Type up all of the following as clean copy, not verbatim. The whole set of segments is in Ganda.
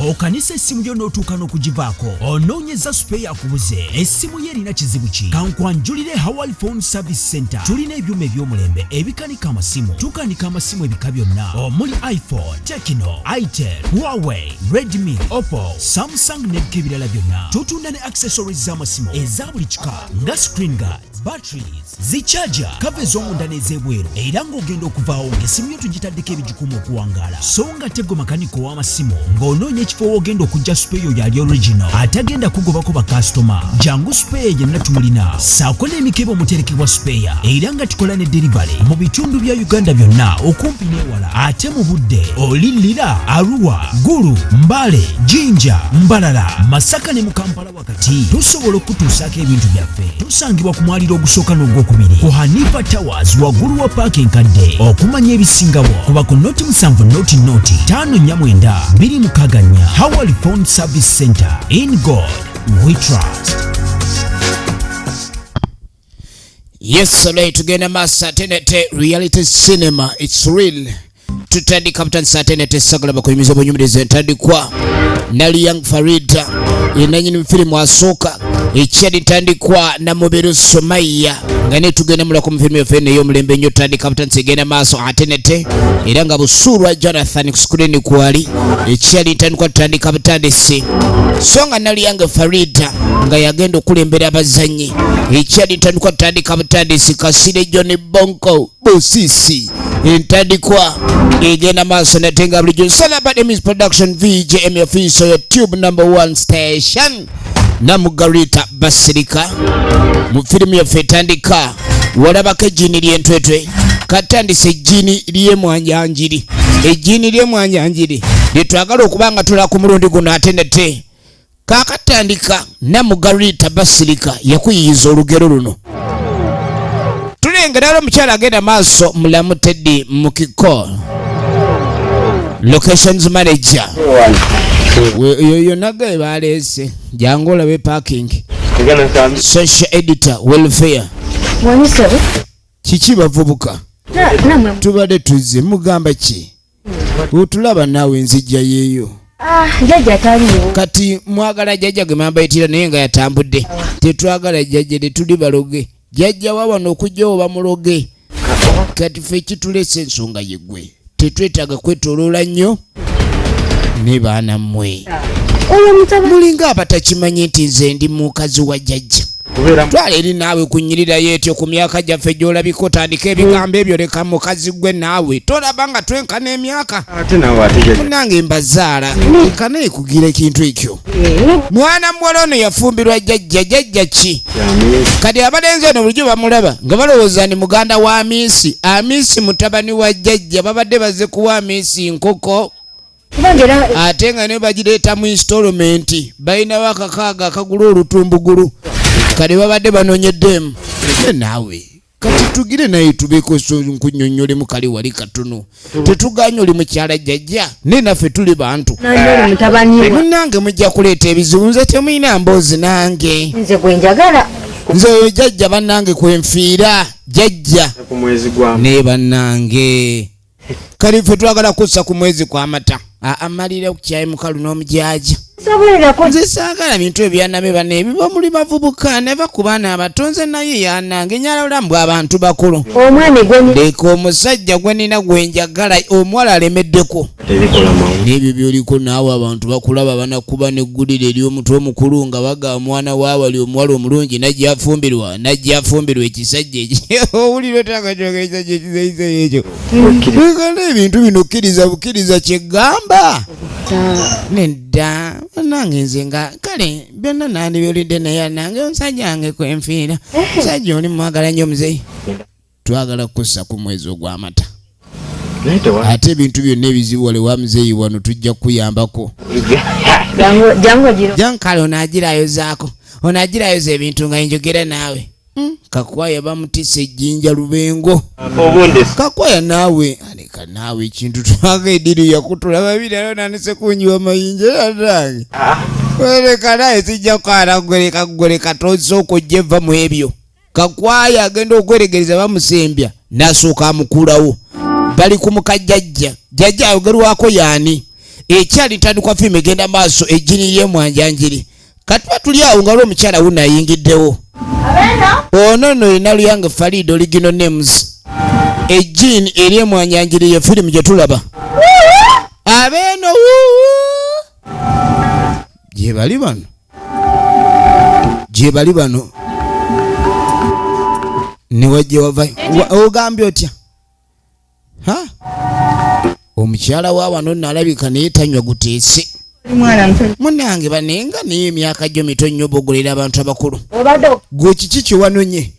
okanisa essimu yo n'otuuka n'okugivaako onoonyeza spare akubuze essimu ye erina kizibu ki kankwanjulire Hawali Phone Service Center tulina ebyuma eby'omulembe ebikanika amasimu tukanika amasimu ebika byonna omuli iPhone, Tecno, Itel, Huawei, Redmi, Oppo, Samsung n'ebika ebirala byonna tutunda ne accessories z'amasimu eza buli kika nga screen guard, batteries, zichaja, kava ez'omunda n'ez'ebweru era ng'ogenda okuvaawo ng'essimu yo tugitaddeko ebigikumu okuwangaala so nga tegwe makaniko w'amasimu ng'onoonya ekifo w'ogenda okujja supeeyo yali original atagenda kugobako bakasitoma jangu supeeya yenna tumulina saako n'emikebe omuterekebwa supeeya era nga tukola ne delivery mu bitundu bya Uganda byonna okumpi n'ewala ate mu budde oli Lira, Arua, Gulu, Mbale, Jinja, Mbalala, Masaka ne mu Kampala wakati tusobola okutuusaako ebintu byaffe tusangibwa ku mwaliro ogusooka n'ogwokubiri ku Hanifa Towers waggulu wa paaka enkadde okumanya ebisingawo kuba ku noti 7 noti 594 Hawali Phone Service Center. In God we trust. Yes, alright, tugenda masa tenete reality cinema, it's real. Tutandi Captain Satenete sagala bakuyimiza bonyumiriza ntandikwa Nali Young Farida yenanyini mfilimu asoka ekyalitandikwa na Mubiru Somaiya nga ne tugenda mulako mufilimu yofene yo mulembe nnyo tandi Captain Segena Maso atenete era nga busurwa Jonathan kuscreen kwali ekyalitandikwa tandi Captain si songa Nali Young Farida nga yagenda okulembera abazanyi ekyalitandikwa tandi Captain si Kasire John Bonko Bosisi entandikwa egenda maaso natenga bulijjo Salaba Emmy's production VJ Emmy official YouTube #1 station Namugarita Basirika mu filimu yaffe etandika walabako Eggini ly'entwetwe katandise Eggini ly'emwanjangiri Eggini ly'emwanjangiri lyetwagala okubanga tula ku mulundi guno atenete kakatandika Namugarita Basirika yakuyiyiza olugero luno tulengera omukyala agenda maaso mulamu Teddy Mukiko locations manager yo naga balese jango labe parking social editor welfare chichi bavubuka tubade tuze mugamba ki utulaba nawe nzijja yeyo jajja taliwo kati mwagala jajja gemamba etira naye nga yatambudde tetwagala jajja de tuli baloge jajja wabano okujja oba muloge kati fe kitulese ensonga yegwe tetwetaaga kwetoloola nnyo ne baana mmwe mulinga abatakimanyi nti nze ndi mukazi wa jajja twala eri naawe kunyirira yeetyo ku myaka gyaffe gy'olabika otandika ebigambo ebyo leka mukazi gwe naawe tolaba nga twenkana emyaka munange mbazaala nkana ekugira ekintu ekyo mwana muwala ono yafumbirwa jajja ki kati abalenzi eno bulijjo bamulaba nga balowooza ni muganda wa Amisi mutabani wa jajja babadde baze kuwa Amisi nkoko ate nga ne bagireeta mu installment balinawo akakaaga akagula olutumbugulu kale babadde banoonyeddemu naawe kati tugire naye tubeeko nkunyonnyole mukali wali katono tetuganye oli mukyala jajja ne naffe tuli bantu munange mujja kuleeta ebizibu nze temuyina mboozi nange nze gwe njagala nze jajja bannange kwenfiira jajja ne bannange kale ffe twagala kussa ku mwezi kwa mata amalira kukyaye mukalu n'omujaja nze saagala bintu ebyanabe bano ebiba muli bavubuka ne bakubaana abatonze naye yanange nyala olambu abantu bakulu omwami gwe leka omusajja gwe nina gwe njagala omuwala alemeddeko n'ebyo byoliko naawe abantu bakulaba banakuba neggulire ery'omutwe omukulu nga baga omwana waawali omuwala omulungi najjafumbirwa ekisajja ekyo owulire otagacoga ekisajja ekizaiza ekyo ekale ebintu bino kkiriza kyegamba nedda nange nze nga kale byonna nandi byolidde naye nange omusajja wange kwenfiira musajja oli mwagala nnyo muzeyi twagala kussa ku mwezi ogw'amata ate ebintu byonna ebizibu wale wa muzeyi wano tujja kuyambako jankale onaagirayoza ebintu nga njogera naawe kakwaya bamutise ejjinja lubengo kakwaya naawe aleka naawe ekintu twaga ediri yakutula babiri alo nanise kunyiwa mayinja yatange weleka naye sijja kukaana gweleka tonse okujjeva mu ebyo kakwaya agenda okweregereza bamusembya nasooka amukulawo bali ku mukajjajja jajja ayogerwako yaani ekyali ntandikwa fiimu egenda maaso Eggini ye mwanjangiri kati batuli awo nga omukyala wuno ayingiddewo ono no ina luyange Farid original names Eggini eri mwanjangiri ye fiimu gye tulaba abeeno gye bali bano ne wajja wava ogambye otya omukyala wa wano nalabika naye tanywa guteese munange banenga naye emyaka gyo mito nnyo bogolera abantu abakulu gwe kiki kiwanonye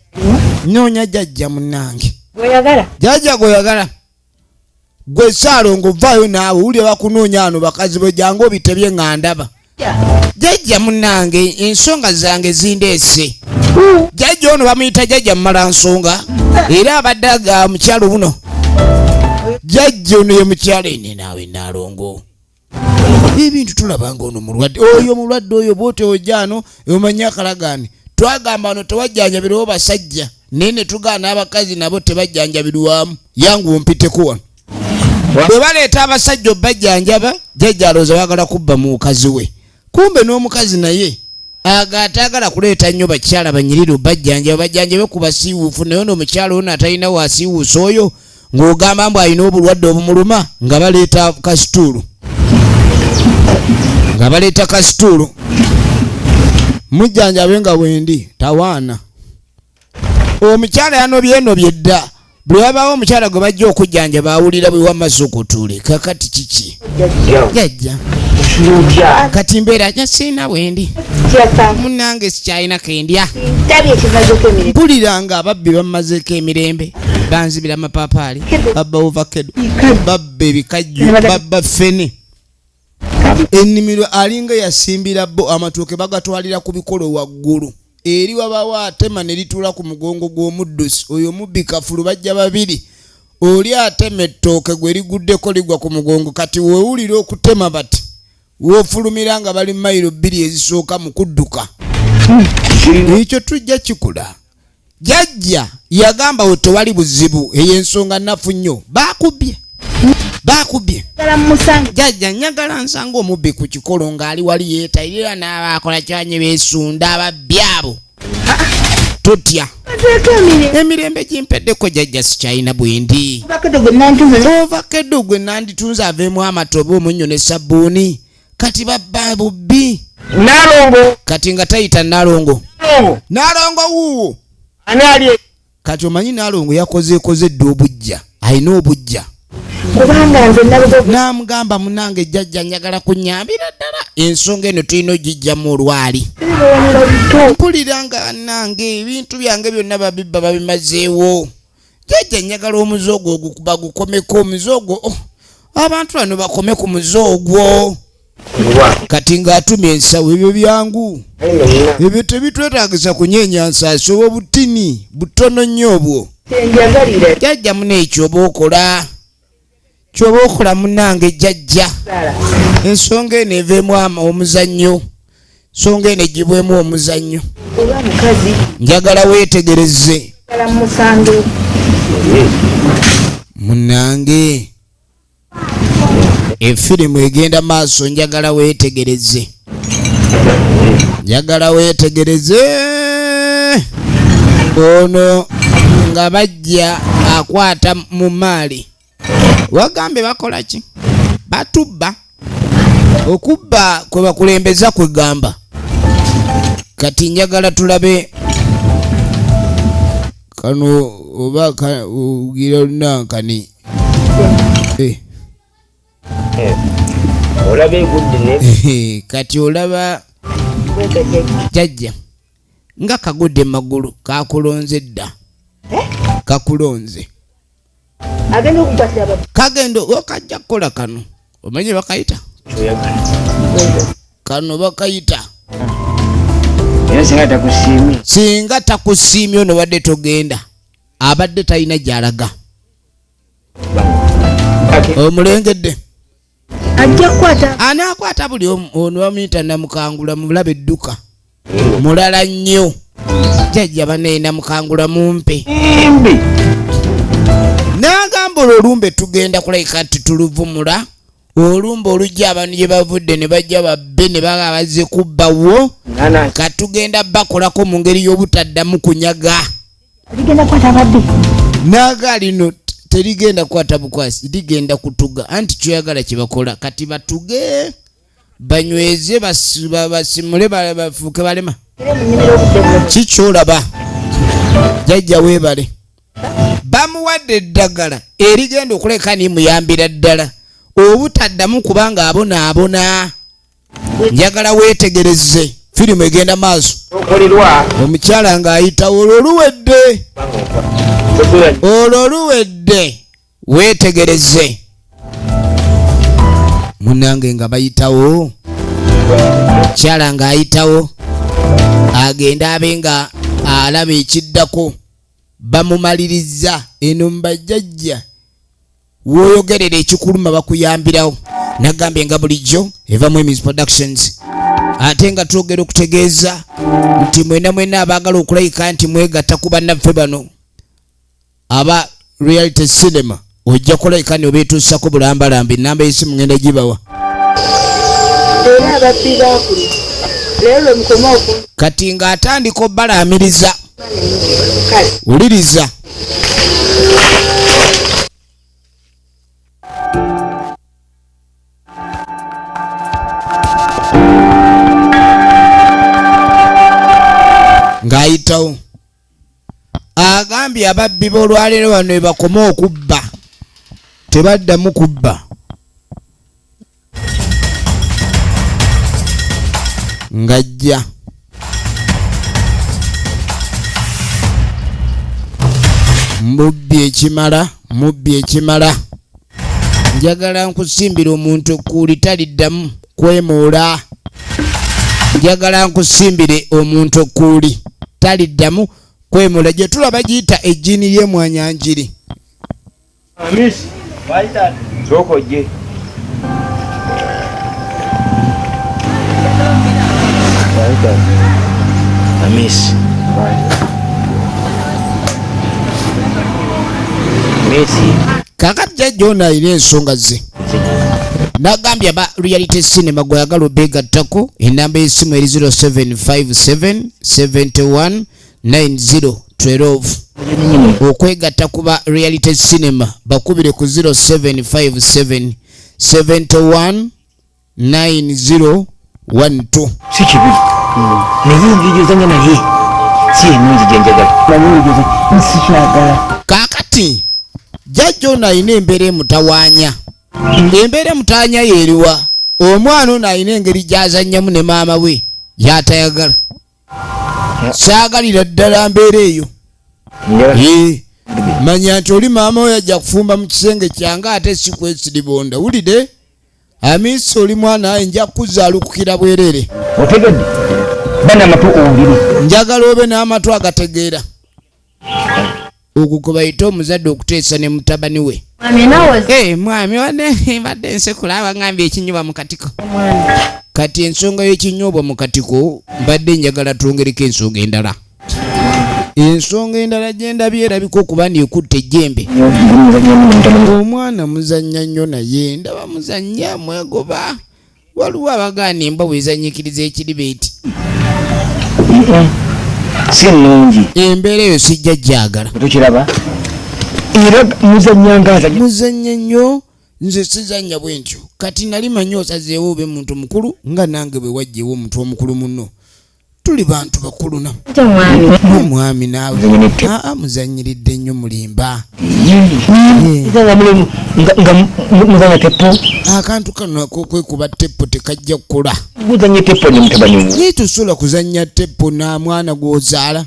noonya jjajja munange jjajja gweoyagala gwe Saalongo vaayo naawe wulira bakunoonya ano bakazi bwe jangu obitebye nga ndaba jjajja munange ensonga zange zindeese jjajja ono bamuyita jjajja mumala nsonga era abadde aga mukyalo buno jjajja ono ye mukyalo ene naawe Naalongo ebintu tulabanga ono mulwadde oyo bwote ojjaano omanya akalagaani twagamba ano tewajjanjabirwawo basajja naye ne tugaana abakazi nabo tebajjanjabirwamu yangu ompiteko wano bwe baleeta abasajja obajjanjaba jjajja alowooza wagala kubba mu mukazi we kumbe n'omukazi naye agaatagala kuleeta nnyo bakyala banyirire obajjanjaba bajjanjabe ku basiiwuufu naye n'omukyala ono atalina waasiiwuusa oyo ng'ogamba mbu alina obulwadde obumuluma nga baleeta kasituulu mujjanjabe nga bwendi tawaana omukyala yanobyenobye dda bwe wabaawo omukyala gwe bajja okujjanjaba awulira bwe wamaze okutuule kakati kiki jjajja kati mbeera jasiina bwendi munange sikyalina kendya mpuliranga ababbi bamazeeko emirembe banzibira amapaapaali babba ovakedo babba ebikajjo babba ffene ennimiro alinga yasimbira bo amatooke bagatwalira ku bikolo waggulu eri wabaawo atema ne lituula ku mugongo gw'omuddusi oyo mubbi kafulu bajja babiri oli atema ettooke gwe liguddeko ligwa ku mugongo kati weewulira okutema bati woofulumira nga bali mayiro 2 ezisooka mu kudduka ekyo tujja kikula jjajja yagamba we tewali buzibu ey'ensonga nnafu nnyo baakubye jjajja nyagala nsanga omubbi ku kikolo ng'ali wali yeetayirira n'abaakola kyanye beesunda ababbi abo tutya emirembe gimpeddeko jjajja sikyalina bwendi ovakeddo gwe nanditunze aveemu amatobe omunnyo ne sabbuuni kati babba bubbi Naalongo kati nga tayita Naalongo wuuwo kati omanyi Naalongo yakoze dde obujja alina obujja n'amugamba munange jjajja njagala kunnyambira ddala ensonga eno tulina ogijjamu olwali mpulira nga nange ebintu byange byonna babibba babimazeewo jjajja njagala omuzoogo ogwo bagukomeko omuzoogo abantu bano bakome ku muzoogo kati ng'atumya ensawo ebyo byangu ebyo tebitwetaagisa kunyeenya nsaasi oba obutini butono nnyo obwo jjajja muna ekyo kyoba okola munange jjajja ensonga eno eveemu omuzannyo ensonga eno egibwemu omuzannyo njagala weetegereze munange efirimu egenda maaso njagala weetegereze ono nga bajja akwata mu maali wagambe bakola ki batubba okubba kwe bakulembeza kwegamba kati njagala tulabe kano oba ugira lunankani kati olaba jjajja nga kagudde magulu kakulonze dda kakulonze kagenda okajja kukola kano omanye bakayita kano bakayita singa takusiimye ono badde togenda abadde talina gy'alaga omulengedde anaakwata buli ono bamuyita namukangula mulaba edduka mulala nnyo jjajja banaye namukangula mumpe n'agamba olumbe tugenda kulabika nti tuluvumula olumba olujja abantu gye bavudde ne bajja babbe ne baba bazze kubbawo katugenda bakolako mu ngeri y'obutaddamu kunyaga naaga lino terigenda kwata bukwasi ligenda kutuga anti kyoyagala kye bakola kati batuge banyweze basimule bafuuke balema kikyolaba jajja weebale bamuwadde eddagala erigenda okuleka nimuyambira ddala obutaddamu kubanga abonaabona njagala weetegereze firimu egenda maaso omukyala ng'ayitawo olwo luwedde weetegereze munange nga bayitawo mukyala ng'ayitawo agenda abe nga alaba ekiddako bamumaliriza eno mubajjajja woyogerera ekikuluma bakuyambirawo nagambye nga bulijjo evamu Emmy's Productions ate nga twogera okutegeeza nti mwena abaagala okulayika nti mwegatta ku bannaffe bano aba reality cinema ojja kulayika ne obeetuusako bulambalamba enamba y'essimu ngenda gibawa kati ng'atandika obbalaamiriza wuliriza ng'ayitawo agambye ababbi b'olwaleero wano bakoma okubba tebaddamu kubba ng'ajja mubbi ekimala njagala nkusimbira omuntu okuuli taliddamu kwemoola njagala nkusimbire omuntu okuuli taliddamu kwemoola gye tulaba giyita Eggini lye mwanjangiri sokojje Amisi kakati jajja ono alina ensonga ze nagambye aba reality cinema gweyagala obeegattako enamba y'essimu eri 0757719012 okwegatta kuba reality cinema bakubire ku 0757719012 si kibi naye engijozanya naye si enungi gyenjagala kakati jajja ono alina embeera emutawaanya embeera emutawaanya yeeriwa omwana ono alina engeri gy'azannyamu ne maama we gy'atayagala saagalira ddala mbeera eyo manya nti oli maama we yajja kufumba mu kisenge kyange ate si kwesiribonda wulide Amisi oli mwana waye nja kuzaalukukira bwerere otegedde bana amatu owulire njagala obe n'amatu agategeera ogwo gwe bayita omuzadde okuteesa ne mutabani we mwami wane badde nsekula abangambye ekinyobwa mu katiko kati ensonga y'ekinyobwa mu katiko mbadde njagala twongereko ensonga endala gye ndabye erabika okuba ndikutte ejjembe omwana muzannya nnyo naye ndaba muzannya mwegoba waliwo abagaana embwa bwezanyikiriza ekiribeeti si nnungi embeera eyo sijja gyagala tukiraba era muzannya nnyo nze sizannya bwe ntyo kati nali manyi osazeewo obe muntu mukulu nga nange bwe wajjewo omuntu omukulu munno tuli bantu bakulu na mwami naawe muzanyiridde nnyo mulimba muzanya tepo akantu kano akokwekuba tepo tekajja kukola muzanye tepo ne mutabani we naye tusobola kuzannya tepo na mwana gw'ozaala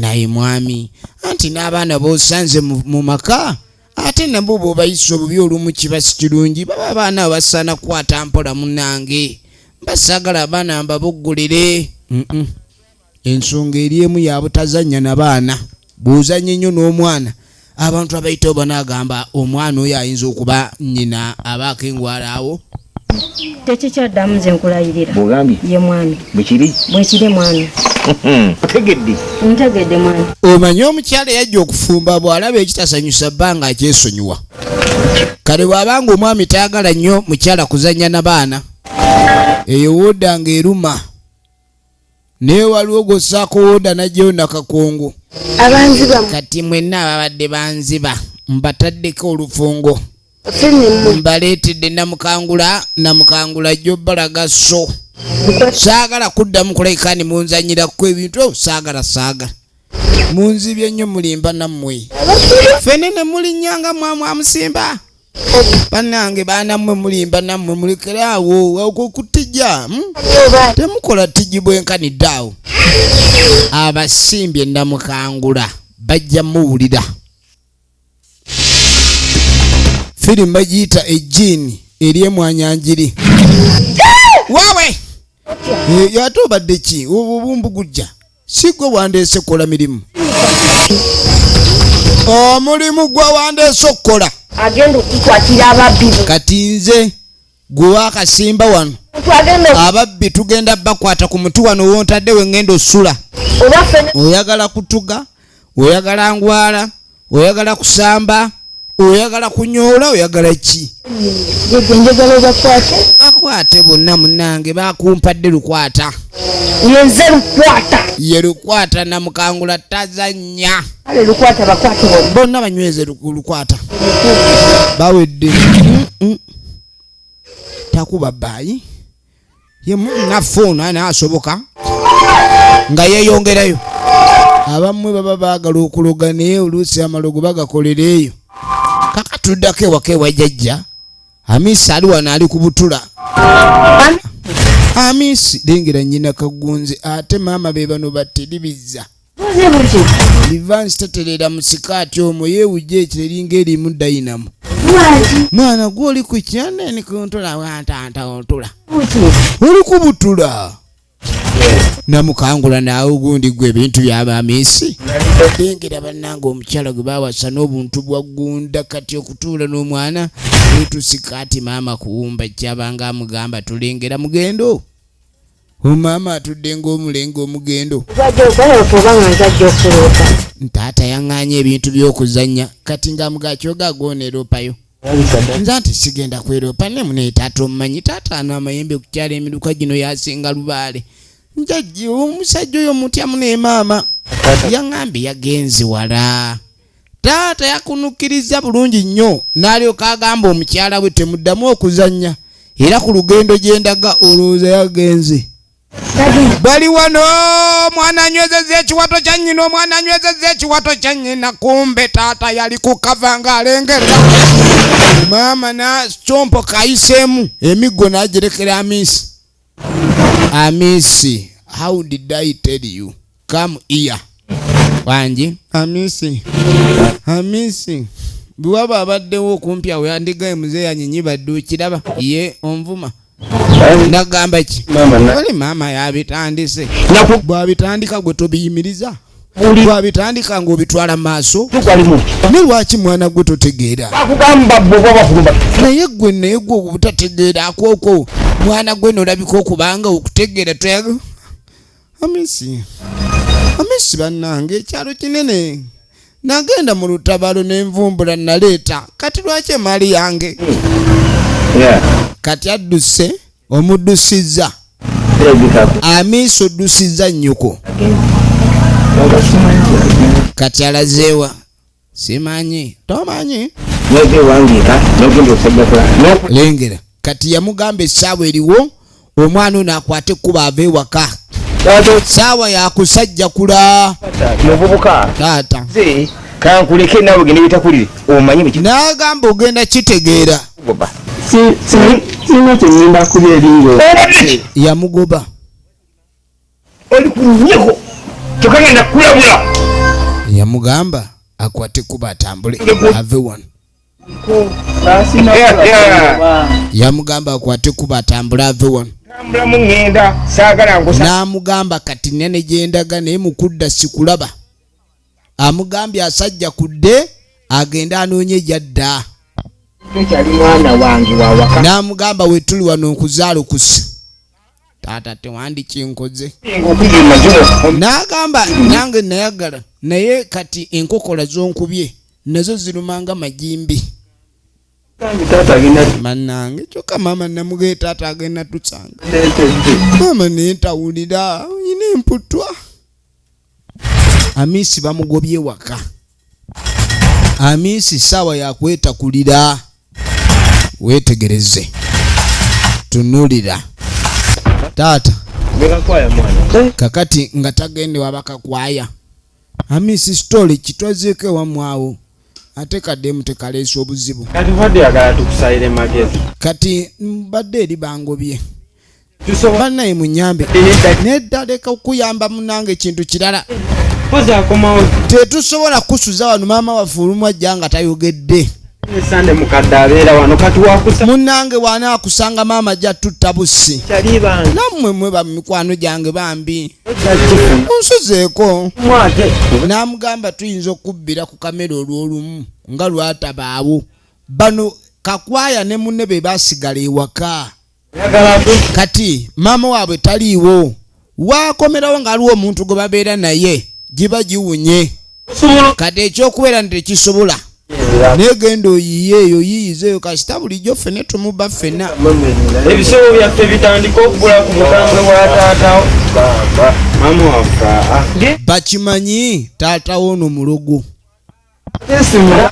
naye mwami anti n'abaana b'osanze mu maka ate nabo bw'obayisa obubi olumu kiba si kirungi baba abaana abasaana kukwata mpola munnange basaagala abaana mbabuggulire ensonga eri emu yabutazannya n'abaana bw'ozannya ennyo n'omwana abantu abayitawo banaagamba omwana oyo ayinza okuba nnyina abaako engwala awo tekikyaddamu nze nkulayirira bwogambye ye mwami bwekiri mwami ntegedde mwami omanyi omukyala yajja okufumba bw'alaba ekitasanyusa bbanga akyesonyiwa kale bwabanga omwami tayagala nnyo mukyala kuzannya n'abaana eyo wooda ng'eruma naye waliwo gossaako wooda najjeyo nakakongo kati mwenna ababadde banziba mbataddeko olufungo mbaleetedde namukangula jjobbalaga so saagala kuddamu kulekani munzanyirako ebintu saagala munzibye nnyo mulimba nammwe fene ne mulinnyanga mwamusimba bannange baanammwe mulimba nammwe mulekere awo okutijja temukola tijji bwenkanidde awo abasimbye namukangula bajja muwulira firimu bagiyita Eggini eri emwanjangiri waawe ate obadde ki obumbu gujja si gwe wandeese kukola mirimu omulimu gwe wandeese okukola agenda okukwatira ababbi kati nze gwe wakasimba wano ababbi tugenda bakwata ku muti wano wontadde wengenda osula oyagala kutuga oyagala ngwala oyagala kusamba oyagala kunyoola oyagala ki bakwate bonna munnange bakumpadde lukwata yenze lukwata ye lukwata namukangula tazannya lukwata bonna banyweze lukwata bawedde takuba bbayi ye munafoono anaasoboka nga yeeyongerayo abammwe baba baagala okuloga naye oluusi amalogo bagakolereeyo kakatuddako ewaka ewajjajja Amisi ali wano ali kubutula Amisi lengera nnyina kagunze ate maama be bano battiribiza Livansi taterera mu sikaati omwo yeewujja ekireringa erimu dayinamu mwana gw'oli ku kyanene kuntula wantanta ontula oli kubutula namukangula naawe gundi gwe ebintu by'Abamisi lengera bannanga omukyala gwe baawasa n'obuntu bwa gunda kati okutuula n'omwana etusikaati maama kuwumba kyabanga amugamba tulengera mugendo omama atudde ng'omulengo omugendo ntaata yaŋŋaanya ebintu by'okuzannya kati ng'amugaa kyoga agoneeropayo nze anti sigenda kweropa ne munaye taata omumanyi taata ano amayembe kukyala emiruka gino yasinga lubaale njajji omusajja oyo mutyamu ne maama yaŋŋambye yagenze wala taata yakunukkiriza bulungi nnyo n'alyoka agamba omukyala we temuddamu okuzannya era ku lugendo gyendaga olowooza yagenze bali wano mwana anywezezza ekiwato kya nnyina omwana anywezezza ekiwato kya nnyina kumbe taata yali ku kava ng'alengera maama nakyompo kayiseemu emiggo n'agirekera Amisi how did I tell you come here wangi Amisi bwaba abaddewo okumpi awo yandigaye muzeeyi anyinyi badde okiraba ye onvuma ndagamba ki oli maama yabitandise bwabitandika gwe tobiyimiriza bwabitandika ng'obitwala mu maaso ne lwaki mwana gwe totegeera naye gwe obutategeera akwokwo mwana gwe nolabika okubanga okutegeera twaga Amisi bannange ekyalo kinene nagenda mu lutabalo n'envumbula naleeta kati lwaki emaali yange kati adduse omuddusizza Amisi oddusizza nnyoko kati alazeewa simanyi tomanyi lengera kati yamugamba essaawa eriwo omwana ono akwate ekkuba ava ewaka saawa yakusajja kula muvubuka taata kankuleke nawe genda bitakulire omanyi biki n'agamba ogenda kitegeera sina kyenyimba kulya eringo yamugoba oli kunyeko tokagenda kulabula yamugamba akwate kuba atambule ave wano yamugamba akwate kuba atambule ave wano n'amugamba kati nene gyendaga naye mukudda sikulaba amugambye asajja kudde agenda anoonye jadda n'amugamba wetuli wano nkuzaala okusi taata tewandikinkoze n'agamba nange nayagala naye kati enkokola zonkubye nazo zirumanga magimbi Manange kyokka mama namuge taata agenda tusanga. Mama neentawulira ine emputwa. Amisi bamugobye waka. Amisi sawa ya kwetakulira. Wetegereze. Tunulira. Taata. Kakati nga tagende wabaka kwaya. Amisi story kitwazeke wamwawo. Ate kademu tekaleesa obuzibu. Kati wadde agala tukusayire magezi. Kati mbadde eri bangobye. Bannaye munyambe. Nedda leka okuyamba munange ekintu kirala. Poza akomawo. Tetusobola kusuza wano maama waffe olumu ajja nga tayogedde. Sande mukadde abeera wano kati wakusa. Munange wanaakusanga maama ajja tutta bussi. Kyali bange. Nammwe mwe ba mikwano gyange bambi. Onsuzeeko. Mwate. N'amugamba tuyinza okubbira ku kamera olw'olumu nga lwatabaawo. Bano Kakwaya ne munne be baasigala ewaka. Kati maama waabwe taliiwo. Waakomerawo ng'aliwo omuntu gwe babeera naye giba giwunye. Kati ekyokubeera nti tekisobola. Negenda oyiyeeyo yiyizeeyo kasita bulijjo ffene tumuba ffena. Ebisebo byaffe bitandika okugula ku mukambwe wa taatawo. Maama waffe. Bakimanyi taatawo ono mulogo.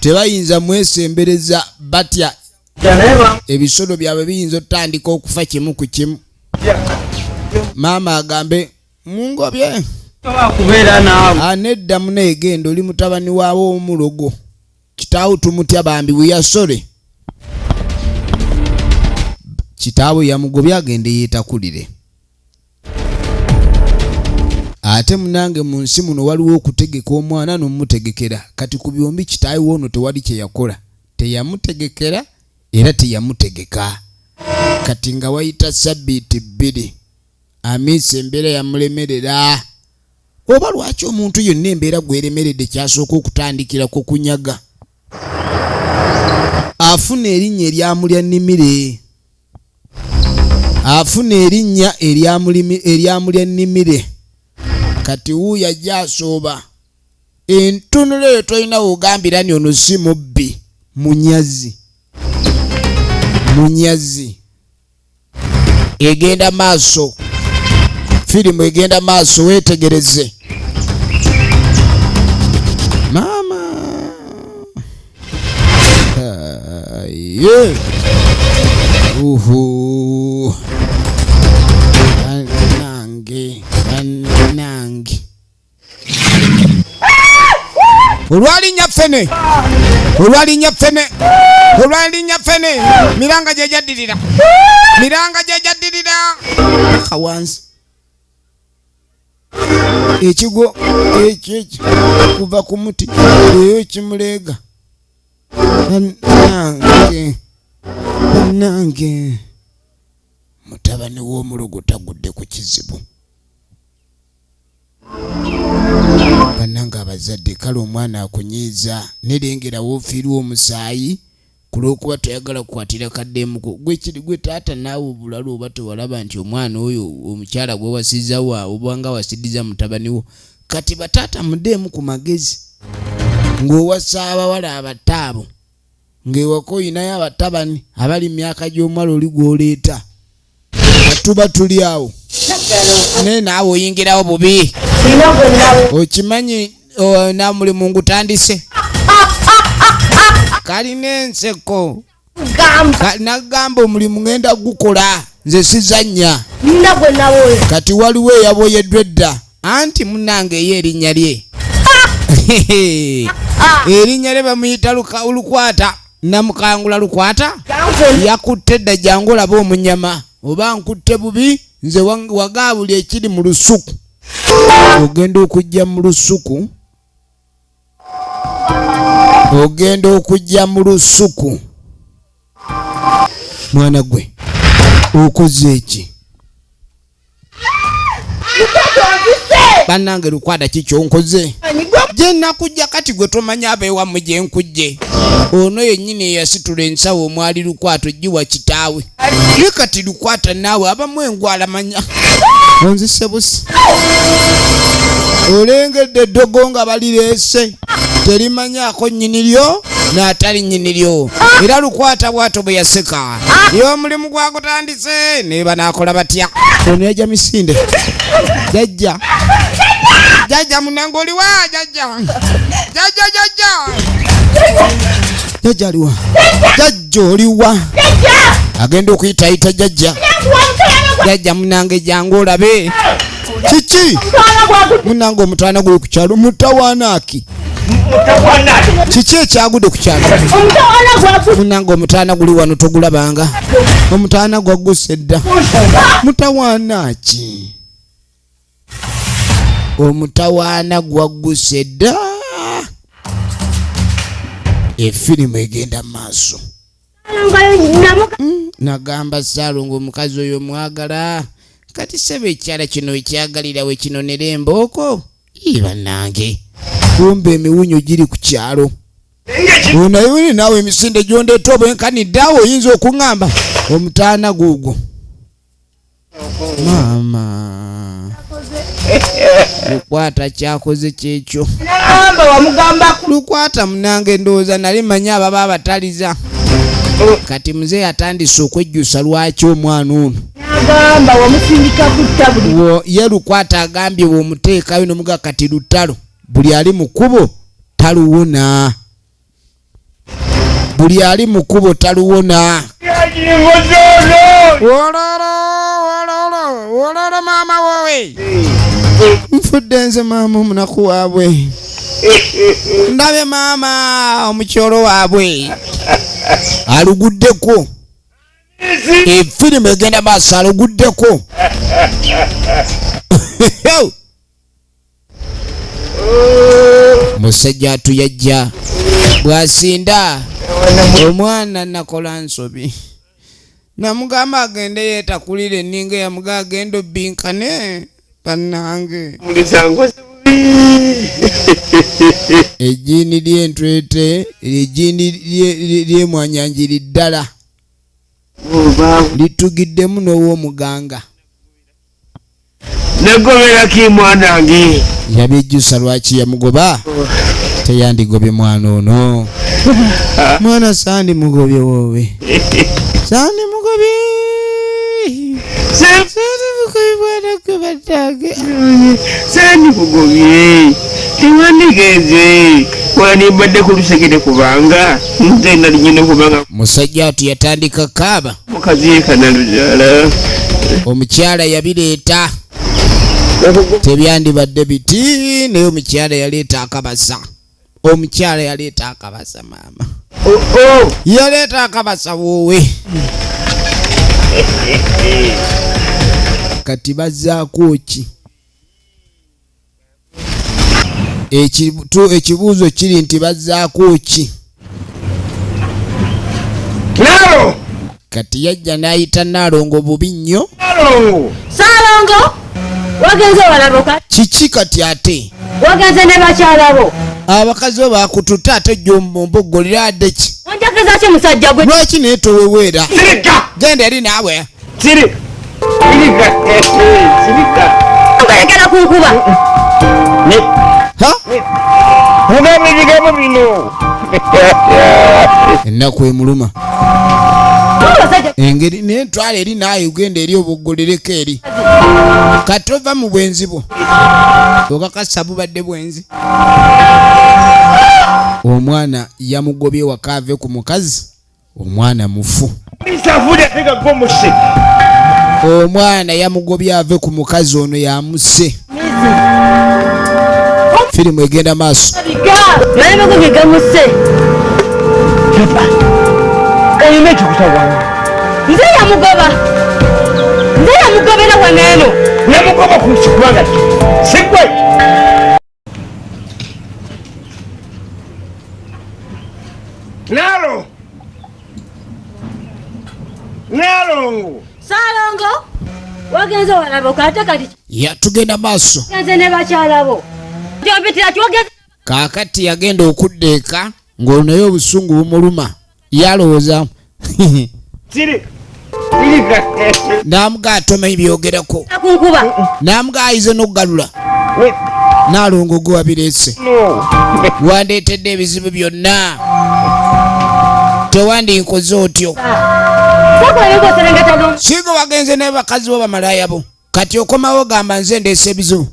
Tebayinza mwesembereza batya. Ebisolo byabwe biyinza otandika okufa kimu ku kimu. Maama agambe mungobye. Kubeera naawe. Anedda muneegenda oli mutabani waawo omulogo. Kitaawo tumutya bambi weyasole. Kitaawo yamugobye agende yeetakulire. Ate munange mu nsi muno waliwo okutegeka omwana n'omutegekera. Kati ku byombi kitaawo ono tewali kye yakola. Teyamutegekera era teyamutegeka. Kati nga wayita sabbiiti 2. Amisi embeera yamulemerera. Oba lwaki omuntu yonna embeera gweremeredde kyasooka okutandikirako kunyaga. Afuna erinnya eryamulya nnimire. Afuna erinnya eryamulya nnimire. Kati wuuyo ajja asooba. Entunula eyo tolina wogambira ni ono si mubbi. Munyazi. Munyazi. Egenda maaso. Firimu egenda maaso weetegereze. Mama. Yeah. Uhu. Nange. Olwalinya ffene. Olwalinya ffene. Olwalinya ffene. Miranga gyejaddirira. Miranga gyejaddirira. Kawansi. Ekigo ekyo kuva ku muti eyo kimuleega. Nange mutabani w'omulogo tagudde ku kizibu. Bannange abazadde kale omwana akunyiiza nerengera woofiirwa omusaayi ku lw'okuba toyagala kukwatira kaddeemuko. Gwe taata naawe obulala oba tewalaba nti omwana oyo omukyala gwe wasiza waawe obanga wasidiza mutabani wo. Kati bataata muddeemu ku magezi. Ng'owasa abawala abataabo. Ng'ewaka oyinayo abatabani abali myaka gy'omwala oli gw'oleeta. Tuba tuli awo. Naye naawe oyingirawo bubi. Okimanyi namuli mungu tandise. Kalina enseko. Nagamba omulimu ngenda gukola nze sizannya. Kati waliwo eyaboyeddwa edda anti munnange ye erinnya lye. Erinnya lye bamuyita Lukwata. Namukangula Lukwata yakutte edda jangu olaba omunyama. Oba nkutte bubi nze wagaabuli ekiri mu lusuku. Ogenda okujja mu lusuku. Ogenda okujja mu lusuku. Mwana gwe okoze eki? Bannange Lukwata kikyo nkoze? Gye nakujja kati gwe tomanya abeewammwe gye nkujje. Ono yennyini eyasitula ensawo omwali Lukwata oggiwa kitaawe. Ye kati Lukwata naawe abamu engwala manya. Onzise busi. Olengedde eddogo nga balireese. terimanyako nnyiniryo n'atali nnyiniryo era lukwata bwato bwe yaseka yo omulimu gwagutandise ne banaakola batya ono yajja misinde jajja munange oliwa jajja aliwa jajja oliwa agenda okuyitayita jajja munange jangu olabe kiki munange omutawana guli ku kyalo mutawaanaki kiki ekyagudde ku kyalo munange omutawana guli wano togulabanga omutawana gwagguse dda mutawaanaki omutawaana gwagguse dda efirimu egenda maaso nagamba Saalongo omukazi oyo mwagala kati sebe ekyala kino ekyagalira we kinonera embooko bannange kumbe emiwunyo giri ku kyalo onaye naawe emisinde gyondeeta obwenkanidde awo oyinza okuŋŋamba omutaana guugwo maama lukwata kyakoze kyekyo lukwata munange ndowooza nali manya ababa abataliza kati muzeeyi atandise okwejjusa lwaki omwana ono ye lukwata agambye bw'omuteekayo nomuga kati lutalo buli ali mu kkubo taluwona wololo maama wowe nfudde nze maama omunaku waabwe ndabe maama omukyolo waabwe aluguddeko efirimu egenda maaso aluguddeko musajja atuyajja bwasinda omwana nakola nsobi namugamba agende yeetakulire ninga yamuga agenda obbinkane bannange ejjiini ly'entwete ejjiini ly'emwanjangiri ddala litugiddemu n'ow'omuganga nagoberako mwanange yabyejjusa lwaki yamugoba teyandigobye mwana ono mwana sandi mugobye wowe sandi mugobye sandi mugobye tewandigeze wanibadde ku lusekere kubanga nze nali nyina kubanga musajja ati yatandika kaaba mukazi yekanalujala omukyala yabireeta tebyandibadde biti naye omukyala yaleeta akabasa maama yaleeta akabasa woowe kati bazzaako ki ekibuuzo kiri nti bazzaako ki kati yajja n'ayita Naalongo bubi nnyo Saalongo wagenze walaboka kiki kati ate wagenze ne bakyalabo abakazi bo bakututa ate gyomboggolera adde ki onjakeza ki musajja gwe lwaki naye toweweera genda eri naawe ngayagala kunkuba mugambe ebigambo bino ennaku emuluma engeri naye ntwala eri naawe ugenda eri oboggolereko eri kati ova mu bwenzi bwo okakasa bubadde bwenzi omwana yamugobye waka ave ku mukazi omwana mufu omwana yamugobye ave ku mukazi ono yamusse firimu egenda maaso naye magoge gamusse kayina ekikutawana nze yamugobera waneeno namugoba ku kikubanga sigwe Naalongo Saalongo wagenze walaboka ate kati yatugenda maaso genze ne bakyalabo tyopitira tyogenze kaakati yagenda okudda eka ng'onaye obusungu bumuluma yalowooza siri namuga atomanyi byogerako kunkuba namuga ayize n'okugalula Nalongo gwe wabirese. Wandeetedde ebizibu byonna. Tewandinkoze otyo. Singa wagenze naye bakazi bo bamalaya bo. Kati okomawo gamba nze ndeese ebizibu.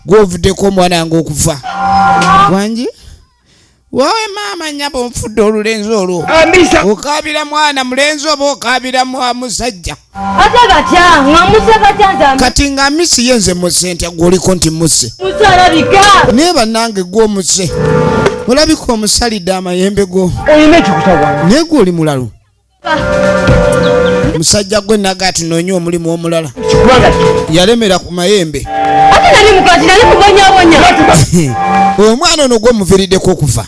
Gw'ovuddeko omwana wange okufa. Wangi? Wowe maama nyabo nfudde olulenzi olwo. Okaabira mwana mulenzi oba okaabira musajja. Ate batya, nga batya nzambe. Kati nga misi yenze muse ntya gw'oliko nti muse. Musa alabika. Naye bannange gw'omuse. Olabika omusalidde amayembe go. Olina ekikutawa. Naye gwe oli mulalu. Musajja gwe naga tunoonye omulimu omulala. Yalemera ku mayembe. Ate nali mukazi nali kubonyabonya. Omwana ono gw'omuviiriddeko okufa.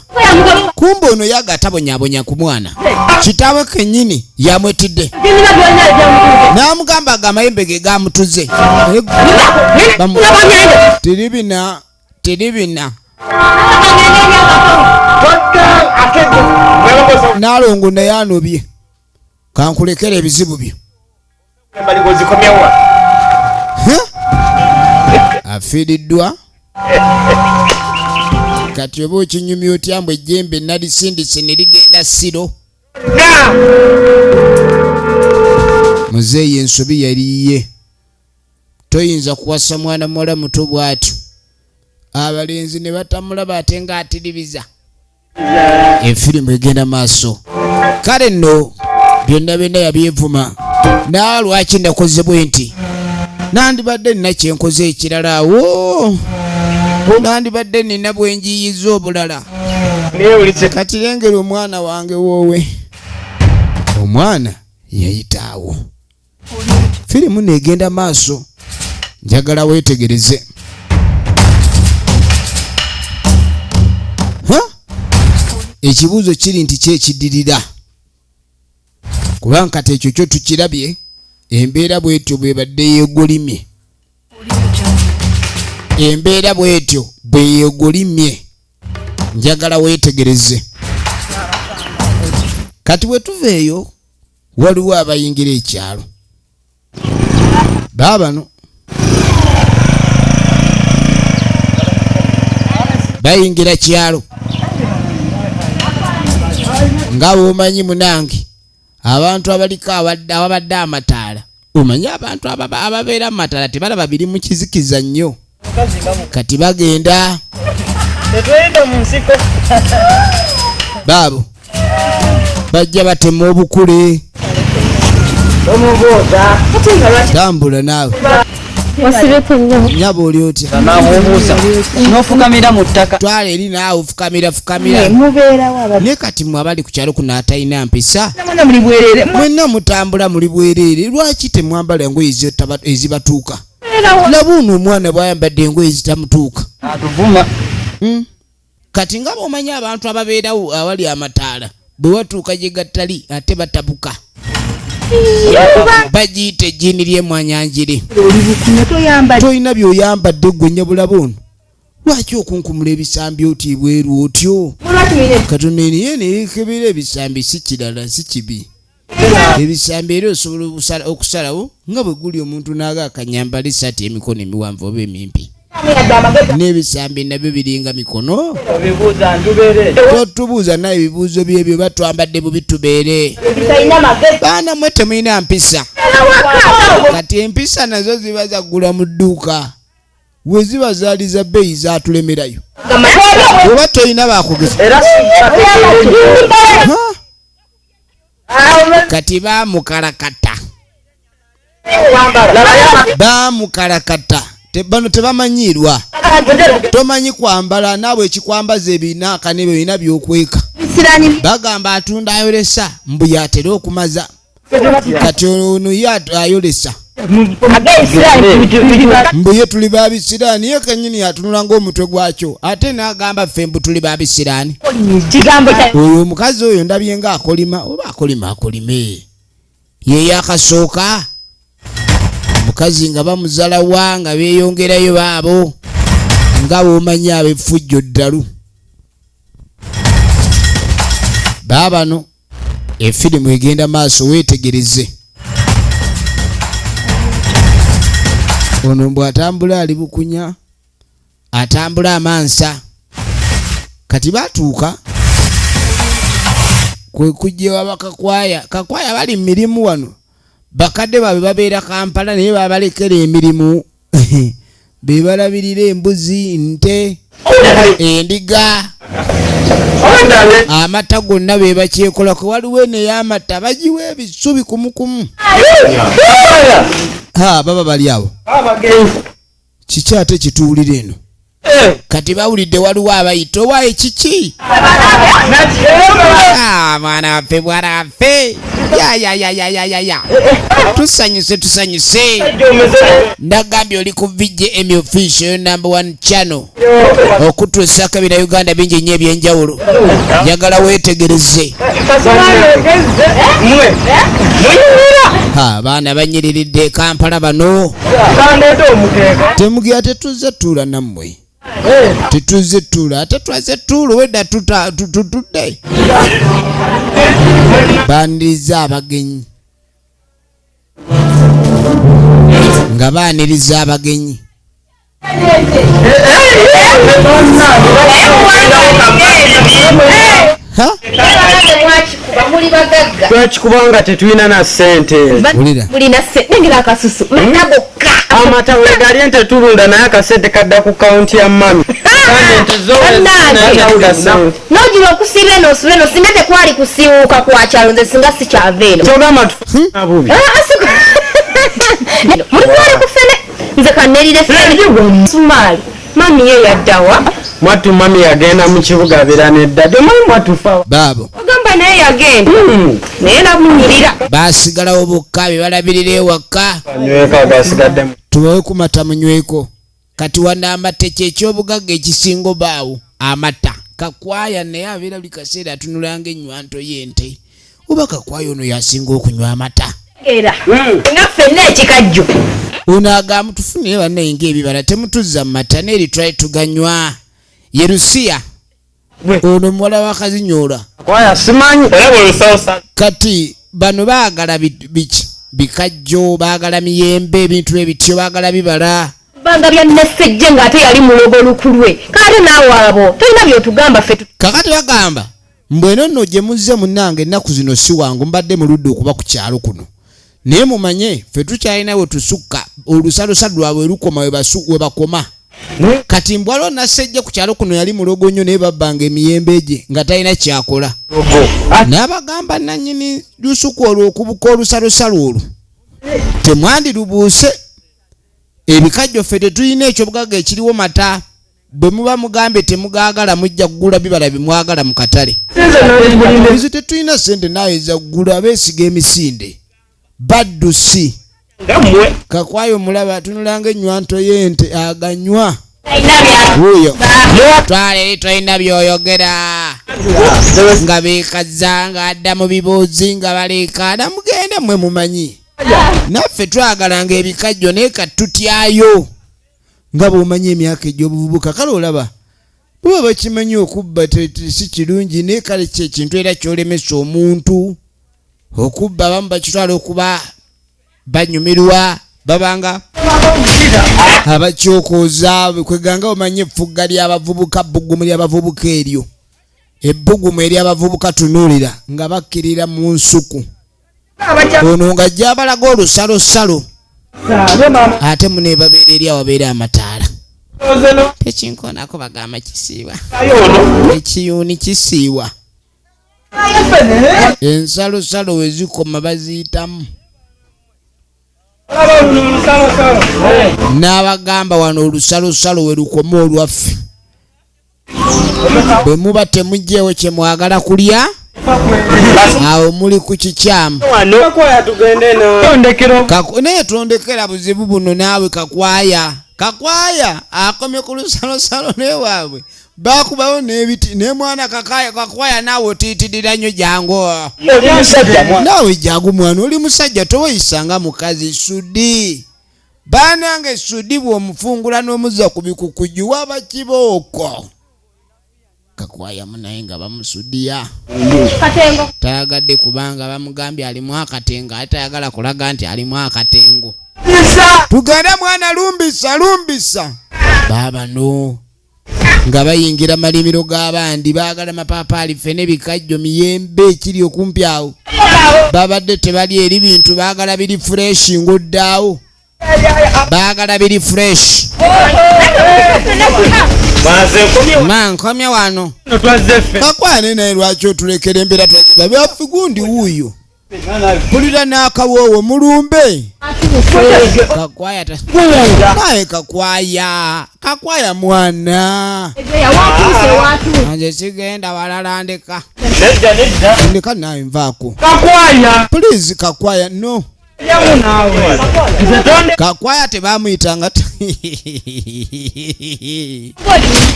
Kumbe ono yaga atabonyabonya ku mwana. Kitaawe kennyini yamwetidde. N'amugamba aga amayembe ge gamutuze. Teribina. Nalongo naye anobye. Kankulekera ebizibu byo. Afiiriddwa. Kati oba okinyumya otya mbu ejjembe nalisindise ne ligenda siro. Muzeeyi ensobi yaliye. Toyinza kuwasa mwana muwala muto bw'atyo. Abalenzi ne batamulaba ate ng'atiribiza. Efirimu egenda maaso. Kale nno byonna byonna yabyevuma. Nawe lwaki nakoze bwe nti? Nandibadde nina kyenkoze ekirala awo. Nandibadde nina bwe njiyiza obulala. Kati lengera omwana wange woowe. Omwana yayitaawo. Firimu negenda maaso. Njagala weetegereze. Ekibuuzo kiri nti kyekiddirira. Kubanga kati ekyo kyo tukirabye. Embeera bwetyo bwebadde yeegolimye. Embeera bwetyo bwe yeegolimye. Njagala weetegereze. Kati bwe tuveeyo waliwo abayingira ekyalo. Baabano bayingira kyalo. Nga bw'omanyi munange abantu abaliko ababadde amataala. Omanyi abantu ababeera mu mataala tebalaba biri mu kizikiza nnyo. Kati bagenda. Baabo bajja batema obukule. Tambula naawe. Nyabo oli otya? N'ofukamira mu ttaka. Twala eri naawe ofukamira. Naye kati mmwe abali ku kyalo kuno atalina mpisa. Mwenna mutambula muli bwereere. Lwaki temwambala engoye ezibatuuka? Laba ono omwana bw'ayambadde engoye ezitamutuuka. Atuvuma. Kati nga bw'omanyi abantu ababeerawo awali amataala bwe watuuka gye gatali ate batabuka. Bagiyita ejjiini ly'emwanjangiri. Toyina by'oyambadde gwe nyabulaba ono. Lwaki okunkumula ebisambi oti bweru otyo? Katonda eniye neyeekebera ebisambi si kirala si kibi. Ebisambi era osobola okusalawo nga bwe guli omuntu n'aga akanyambala esaati emikono emiwanvu oba emimpi. N'ebisambi nabyo biringa mikono. Totubuuza naye ebibuuzo byebyo batwambadde bubi tubeere. Baana mmwe temulina mpisa. Kati empisa nazo ziba zaggula mu dduuka. We ziba zaali za bbeeyi zaatulemerayo. Oba tolina baakugeza. Kati baamukalakata. Bano tebamanyirwa. Tomanyi kwambala naawe ekikwambaza ebina kanebe bina byokweka. Bagamba atunda ayolesa mbu yatera okumaza. Kati ono ayolesa. Mbu ye tuli babisiraani ye kenyini atunula ng'omutwe gwakyo. Ate n'agamba ffe mbu tuli babisiraani. Oyo omukazi oyo ndabye nga akolima oba akolime. Ye yakasooka. Mukazi nga bamuzala wa nga beeyongerayo baabo nga bw'omanyi ab'effujjo ddalu. Baabano efirimu egenda maaso weetegereze. Ono bw'atambula ali bukunya atambula amansa kati batuuka kwe kujja abakakwaya kakwaya bali mirimu wano bakadde babe babeera Kampala naye babalekera emirimu bebalabirira embuzi nte endiga amata gonna bebakyekola kwe waliwo eney'amata bagiwa ebisubi kumukumu baba bali awo kiki ate kituwulira eno kati bawulidde waliwo abayita owaaye kiki mwana waffe bwana waffe ya tusanyuse nagambye oli ku VJ Emmy official #1 channel okutuusako ebira Uganda bingi nnyo ebyenjawulo njagala weetegereze baana banyiriridde Kampala bano temugira tetuzze tuula nammwe tetuzze tuula ate twaze tuula wedda tutudde baniriza abagenyi nga baaniriza abagenyi twakikubanga tetulina na ssente amata wegali ente tulunda naye akasente kadda ku kaunti ya mami nogira okusiba eno osuba eno singa tekwali kusiiwuuka kwa kyalo nze singa si kyava eno kyogamba tububi mulitwale ku fene nze kanerire fene sumaali mami ye yaddawa mwattu mami yagenda mu kibuga abeera neddadde mami mwatufa baabo ogamba naye yagenda naye namunyirira baasigalawo bokka bebalabirira ewaka nyweka gasigaddemu tubawe ku mata munyweko kati wana amata ekyobugagga ekisinga obaawo amata kakwaya naye abeera buli kaseera atunulanga ennywanto y'ente oba kakwaya ono yasinga okunywa amata era nga ffenna ekikajjo ono agamba tufunire bannaye ng'ebibala temutuzza mu mata neeri twali tuganywa Yerusiya ono muwala wa kazinyoola kwaya simanyi kati bano baagala biki bikajjo baagala miyembe ebintu ebityo baagala bibala banga byannesejje ng'ate yali mulogo lukulwe kale naawe abo tolina byotugamba ffe kakati bagamba mbweno nno gye muzze munnange ennaku zino si wangu mbadde muludde okuba ku kyalo kuno naye mumanye ffe tukyalina we tusukka olusalosalo lwabwe lukoma we bakoma kati mbwalo nassejje ku kyalo kuno yali mulogo nnyo naye babbanga emiyembe gye nga talina kyakola n'abagamba nannyini lusuku olwo okubuka olusalosalo olwo temwandirubuuse ebikajjo ffe tetulina ekyo bugagga ekiriwo mata bwe muba mugambye temugaagala mujja kugula bibala bimwagala mu katale izi tetulina sente naayeza kugula beesiga emisinde baddusi kakwayo mulaba tunulanga ennywanto y'ente aganywa wuyo twale tolina byoyogera nga beekaza nga adda mu bibuuzi nga baleekaana mugende mmwe mumanyi naffe twagalanga ebikajjo naye katutyayo nga bw'omanyi emyaka egy'obuvubuka kale olaba bwe bakimanyi okubba si kirungi naye kale kyekintu era kyolemesa omuntu okubba abamu bakitwala okuba banyumirwa babanga abakyokoza kweganga omanye effugga ly'abavubuka bbugumu ly'abavubuka eryo ebbugumu ery'abavubuka tunuulira nga bakkirira mu nsuku ono nga gyabalaga olusalosalo ate munebabeera eri awabeera amataala tekinkoonako bagamba kisiiwa ekiyuuni kisiiwa ensalosalo we zikoma baziyitamu n'abagamba wano olusalosalo we lukoma olwaffe bwe muba temugjeewo kye mwagala kulya awo muli ku kikyamu naye tondekera buzibu buno naawe kakwaya akomye ku lusalosalo newaabwe bakubawo n'ebiti naye mwana kakwaya naawe otiitirira nnyo jangu naawe jangu mwana oli musajja toweyisanga mukazi sudi baanange sudi bw'omufungula n'omuzza ku bikukuju waba kibooko kakwaya munaye nga bamusudiya tayagadde kubanga bamugambye alimu akatengo ate tayagala kulaga nti alimu akatengo tugende mwana lumbisa baba no nga bayingira malimiro g'abandi baagala mapapaali fene bikajjo miyembe ekiri okumpi awo babadde tebali eri bintu baagala biri fresh ng'oddaawo baagala biri fresh nkomye wano kakwane naye lwaki otulekera embeera twaziba byaffe gundi wuuyo pulira n'akawoowo mulumbe kakwaya naye kakwaya mwana nze sigenda walala ndeka naye nvaako please kakwaya no kakwaya tebamuyitanga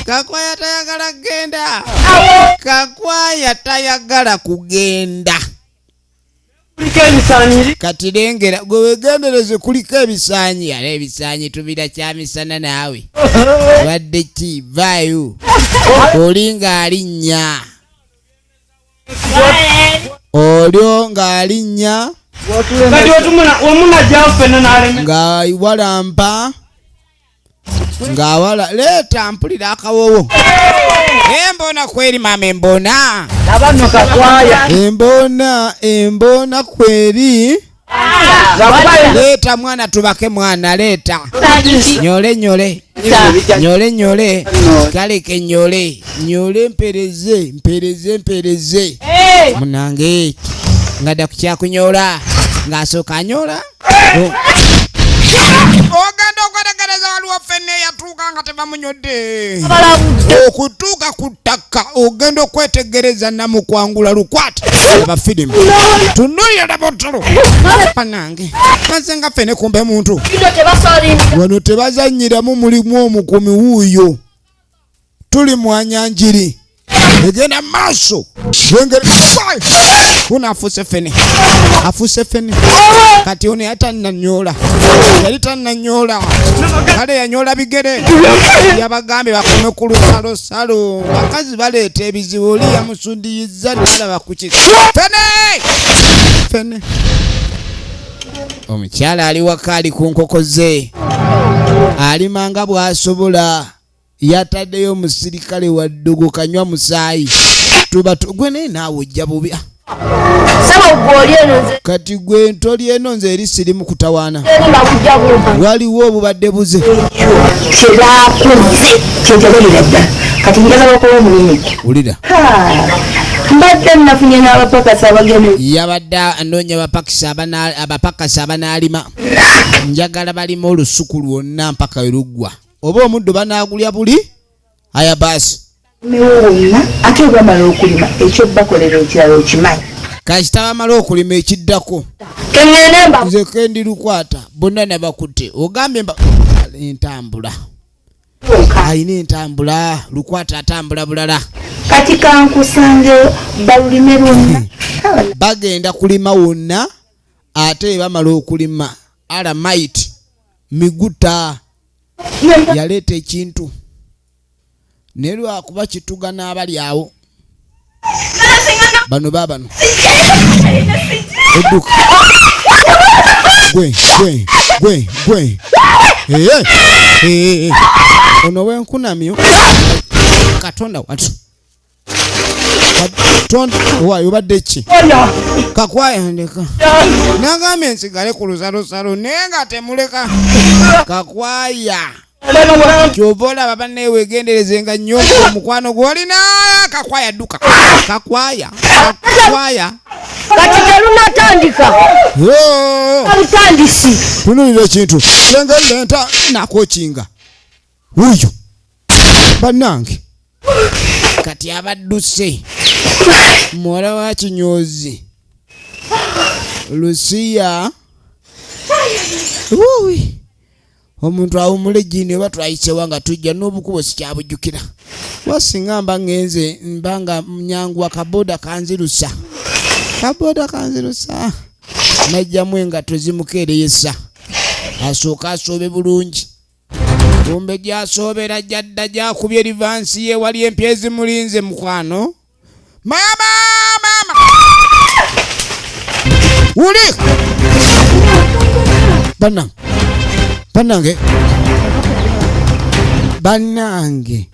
kakwaya tayagala kugenda kakwaya tayagala kugenda kati lengera gwe wegendereze kuliko ebisaanyi ala ebisaanyi tubira kyamisana naawe wadde ki vaayo oli ng'alinnya olyo ng'alinnya nga walampa ng'awala leeta mpulira akawoowo embona kweri mama embona embona kweri leeta mwana tubake mwana leeta nyole kaleke nyole mpereze munange ngadda kukyakunyola ng'asooka anyola ogenda okwetegereza waliwo fenne yatuuka nga tebamunyodde okutuuka ku ttaka ogenda okwetegereza namukwangula lukwata abafirimu tunulira labotolo panange maze nga fene kumbe muntu wano tebazanyiramu mulimu omukumi wuuyo tuli mwanjangiri egenda maaso kuna afuse fene kati ono yatananyola yali tananyola kale yanyola bigere yabagambe bakome ku lusalosalo bakazi baleeta ebizibu oli yamusundiyiza nalaba kuki fene omukyala ali waka ali ku nkoko ze alimanga bw'asobola yataddeyo omusirikale wa ddogo kanywa musaayi tuba gwe naye naawe ojja bubi kati gwe ntoli eno nze eri sirimu kutawaana waliwo obubadde buze wulira mbadde nafunye n'abapakasi abagenyi yabadde anoonya abapakasi abanaalima njagala balima olusuku lwonna mpaka weruggwa oba omuddo banaagulya buli aya baasi wonna ate bamala okulima ekyo bakolera ekirala okimanyi kasita bamala okulima ekiddako keŋŋenda nze kendi lukwata bonna nabakutte ogambye entambula ayina entambula lukwata atambula bulala kati kankusange balulime lwonna bagenda kulima wonna ate bamala okulima alamaiti miguta yaleeta ekintu naye lwakuba kituga n'abali awo bano baabano edduka gwe ono wenkunamyo katonda watu waayo obadde ki kakwaya ndeka nagambye nsigale ku lusalosalo naye nga temuleka kakwaya kyova olaba banneewegenderezenga nnyo omukwano gwolina kakwaya dduka kakwaya kati telunatandika alutandisi tunulira ekintu lengalenta nakokinga wuyo bannange kati abadduse muwala wa kinyoozi lusiya wuwi omuntu awumula Eggini oba twayisewa nga tujja n'obukubo sikyabujjukira wasinga mba ngenze mbanga mnyangu wa kaboda kanzirusa najjamu engatto zimukeereyesa asooka asoobe bulungi kumbe gyasoobera jadda gyakubye rivansi ye wali empya ezimulinze mukwano mama wuli bannange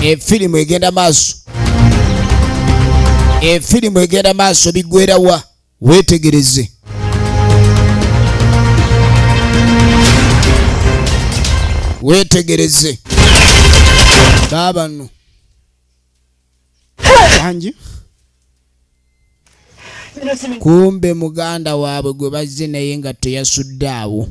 Efirimu egenda maaso. Efirimu egenda maaso bigwera wa wetegereze. Wetegereze. Babano. Anji. Kumbe muganda waabwe gwe bazze naye nga teyasudde awo.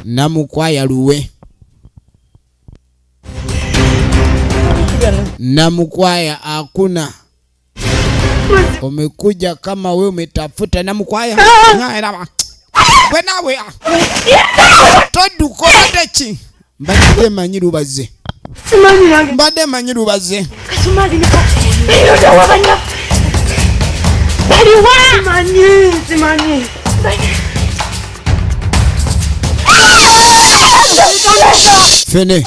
Namukwaya luwe. Namukwaya akuna. Umekuja kama we umetafuta Namukwaya. Gwe nawe. Toduko batechi. Mbadde manyiru baze. Mbadde manyiru baze. Kasumali niko. Iyo wabanya. Baliwa. Simanyi. Fene.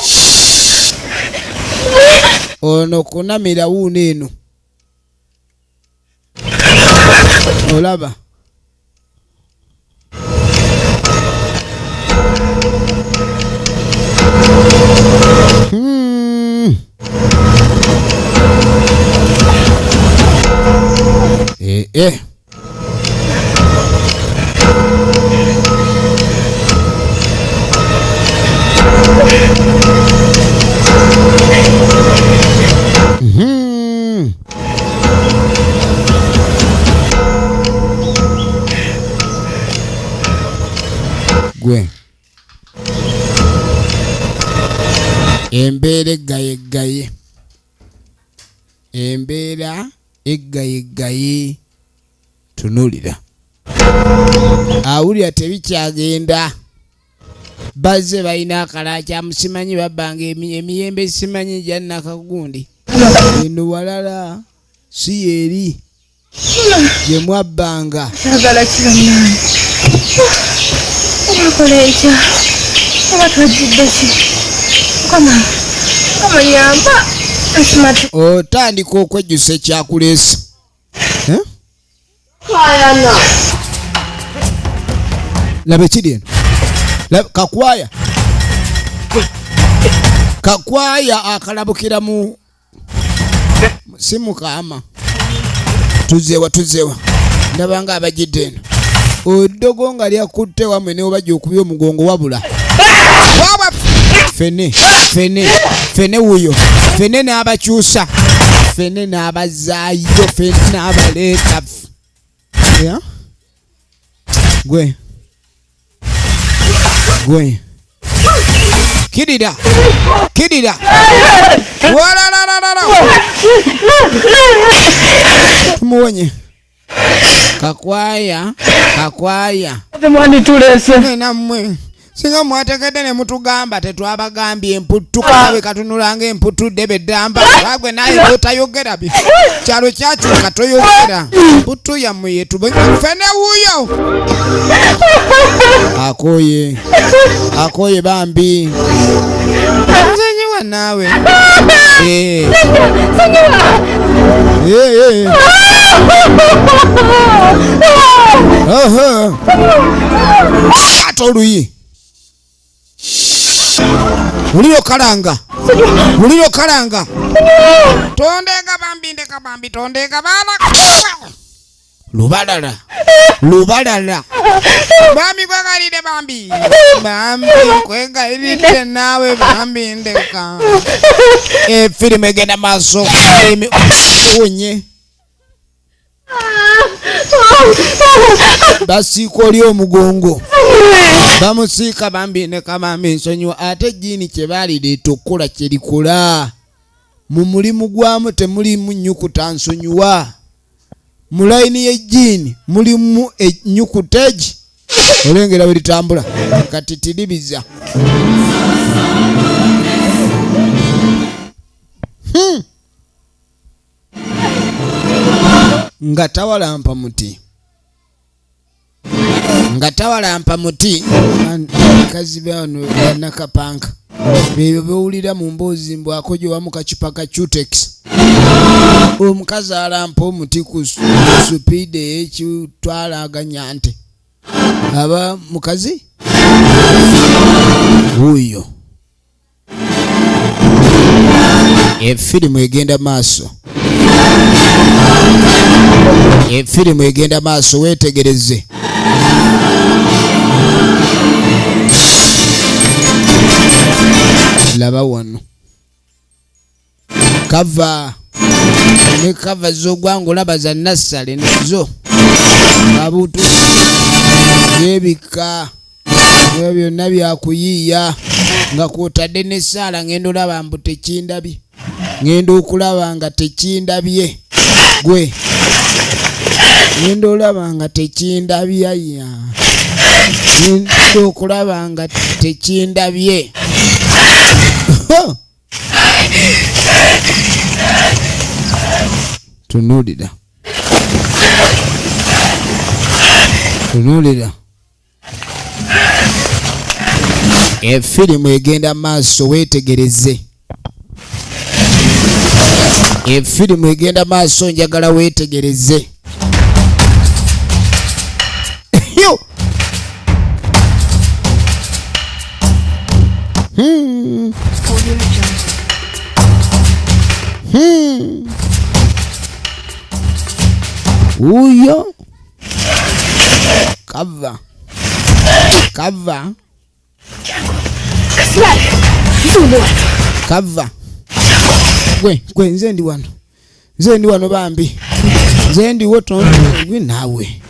Ono kunamira wuune eno. Olaba. Gwe. Embeera eggaye. Embeera eggaye. Tunulira. Awulira tebikyagenda. Bazze balina akalaaca musimanyi babbanga emiyembe simanyi janna kagundi. Eno walala si yeri. Gye mwabbanga. Sagala kirannani. Obakoleeta. Obatwajjidde ki? Kama nyamba. Otandika okwejjusa ekyakuleesa. Kwayana. Laba ekiri eno. Kakwaya. Kakwaya akalabukira mu simu kaama. Tuzewa. Ndabanga abajidde eno. Oddogo nga lyakutte wamwe ne obajja okubya omugongo wabula. Fene wuyo. Fene n'abakyusa. Fene n'abazaayo. Fene n'abaleeta. Yeah? Gwe. Kidida. Wala. Muonye. Kakwaya. Temwani tulese. Namwe. Singa mwategedde ne mutugamba tetwabagambye emputtu kabe katunulanga emputtu debe damba bagwe naye otayogera bi kyalo kyakyuka toyogera emputtu yammwe yetubefene wuyo akoye bambi nzenyiwa nawe atoluyi Muliro kalanga. Tondeka bambi tondeka bana. Lubalala. Bambi kwagalide bambi. Bambi kwegalide nawe bambi ndeka. Filime egenda maaso. Onye. Basiiko oli omugongo. Bamusiika bambi ndeka bambi nsonyiwa ate jini kye baalireeta okukola kye likola. Mu mulimu gwamu temulimu nnyukuta nsonyiwa. Mu layini y'ejjiini mulimu ennyukuta egi. Olengera bwe litambula kati tiribiza. Nga tawalampa muti kazi bano nakapanga byo bewulira mu mboozi mbwakojowa mu kacupa ka Chutex. Omukazi alampa omuti ku supiidi ey'ekitwalaganya nte. Aba mukazi wuyo. Efirimu egenda maaso. Efirimu egenda maaso, weetegereze. Laba wano. Kava. Ne kava z'ogwanga olaba za nassale nazo. Abutu. Yebika. Ebyo byonna byakuyiiya. Nga kwotadde n'essaala ngenda olaba mbu tekindabye. Ngenda okulaba nga tekindabye. Gwe. Ngenda olaba nga tekindabye aya. Ngenda okulaba nga tekindabye. Tunuulira. Tunuulira. Efirimu egenda maaso, weetegereze. Efirimu egenda maaso, njagala weetegereze. Yo! Uyo. Kava. Kava. Kava. Gwe nze ndi wano. Nze ndi wano bambi. Nze ndi woto gwe nawe.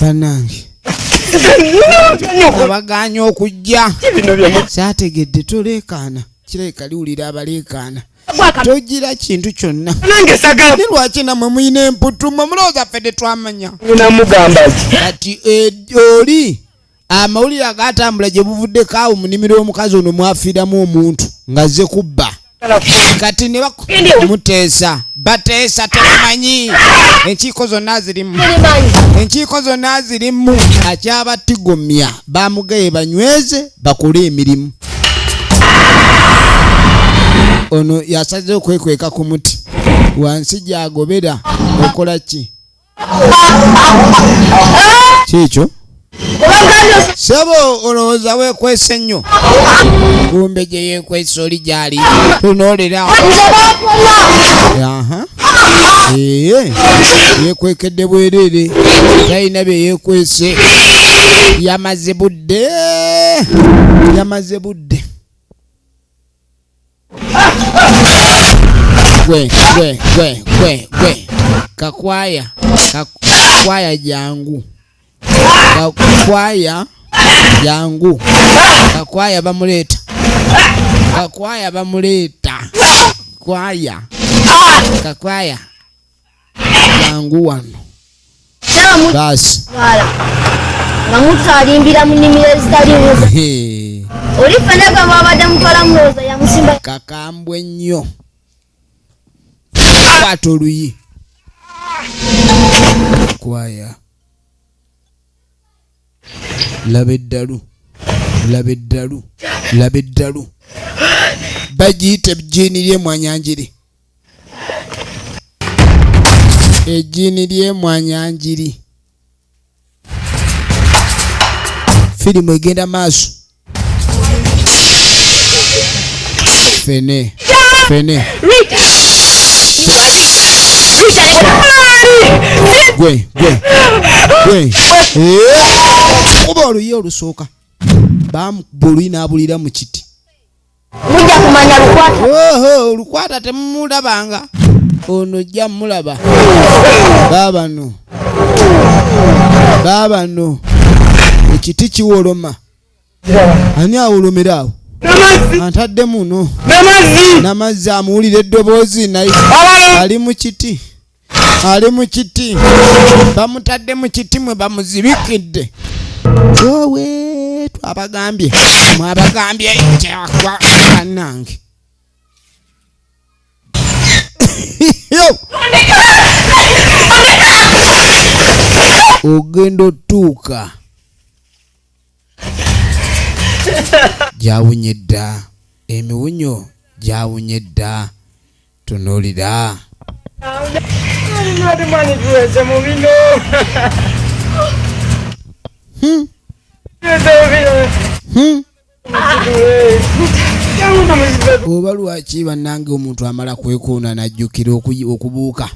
Banange. Abaganya okujja. Saategedde toleekaana. Kirabika liwulira abaleekaana. Togira kintu kyonna. Nange sagala. Ni lwaki namwe muyina emputu mulowooza ffe tetwamanya. Namugamba kati oli amawulire agatambula gye buvuddeko awo mu nnimiro y'omukazi ono mwafiiramu omuntu ng'azze kubba. Kati ne bamuteesa. Bateesa tebamanyi. Enkiiko zonna zirimu. Enkiiko zonna zirimu. Akyabatigomya bamugaye banyweze bakole emirimu. Ono yasaze okwekweka ku muti. Wansi gy'agobera okola ki? Kikyo? Sebo olowooza weekwese nnyo. Kumbe gye yeekwese oli gy'ali. Tunoolera. Yeekwekedde bwereere. Talina bye yeekwese. Yamaze budde. Yamaze budde. Gwe. Kakwaya. Kakwaya jangu. Kakwaya jangu. Kakwaya bamuleeta. Kakwaya bamuleeta. Kwaya. Kakwaya jangu wano. Basi. Ngamutu alimbira mu nnimiro ezitaliimu. Olifanaga mwabadde mukola mulowooza yamusimba. Kakambwe nnyo. Kwata oluyi. Kwaya. Laba eddalu. Laba eddalu. Laba eddalu. Bagiyita ejjiini ly'emwanjangiri. Ejjiini ly'emwanjangiri. Firimu egenda maaso. Fene. Gwe. Kuba oluyi olusooka. Bamukuba oluyi n'abulira mu kiti. Mujja kumanya lukwata. Olukwata temumulabanga. Ono ojja mulaba. Baabano. Ekiti kiwoloma. Ani awolomera awo? Antadde muno. Namazzi amuwulira eddoboozi naye. Ali mu kiti. Bamutadde mu kiti mwe bamuzibikidde. Wowe twabagambye. Mwabagambye kyakwa kannange. Ogenda otuuka gyawunye dda emiwunyo gyawunye dda tunuulira oba lwaki bannange omuntu amala kwekoona najjukira okubuuka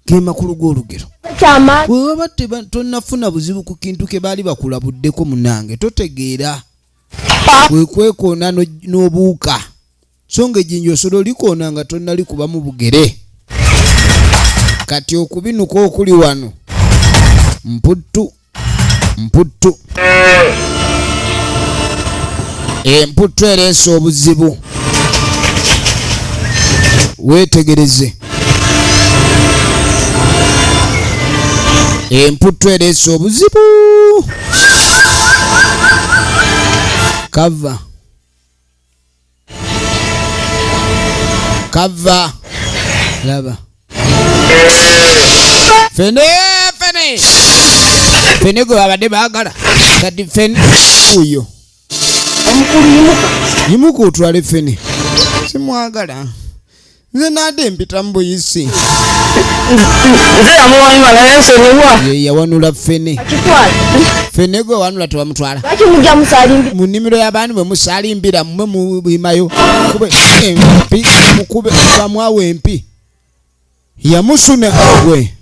ge makulu g'olugero bwewaba tonnafuna buzibu ku kintu ke baali bakulabuddeko munnange totegeera kwekwekoona n'obuuka so nga ejjinja osobola olikoona nga tonnali kubamu bugere kati okubinuka okuli wano mputtu emputtu ereese obuzibu weetegereze emputtu ereese obuzibu kava laba fene gwe babadde baagala kati fene uyo yimuka otwale fene simwagala nze naade mpita mu buyisi ye yawanula fene gwe wanula tewamutwala mu nnimiro y'abaani bwe musaalimbira mmwe mubimayo kube empi mukube bamwawo empi yamusuna gwe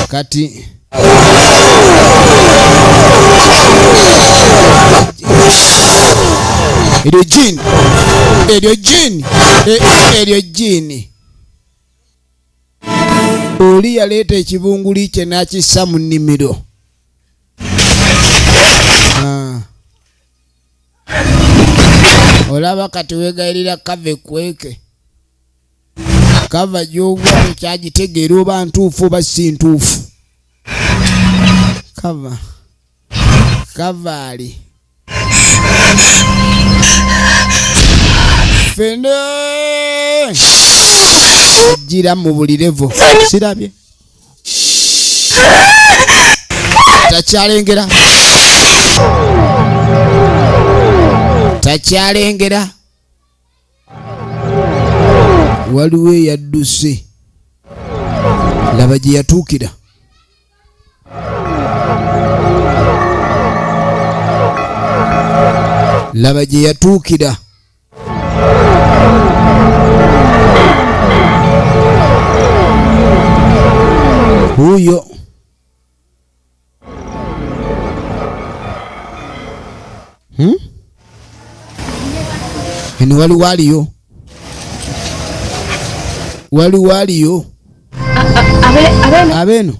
kati eryo jini oli yaleeta ekibunguli kye n'akissa mu nnimiro olaba kati weegayirira kava ekweke kava gy'ogwa tekyagitegeera oba ntuufu oba si ntuufu kava ali fene gira mu buli levo sirabye takyalengera waliwo eyadduse laba gye yatuukira huyo eno waliwo aliyo abeno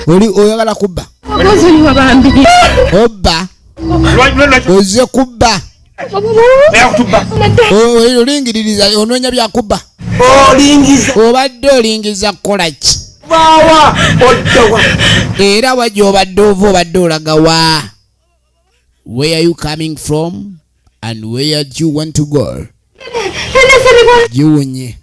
oli oyagala kubba obba oze kubba olingiririza onoonya byakubba obadde olingiza kukolaki era wajja obadde ova obadde olaga wa where are you coming from and where do you want to go giwunye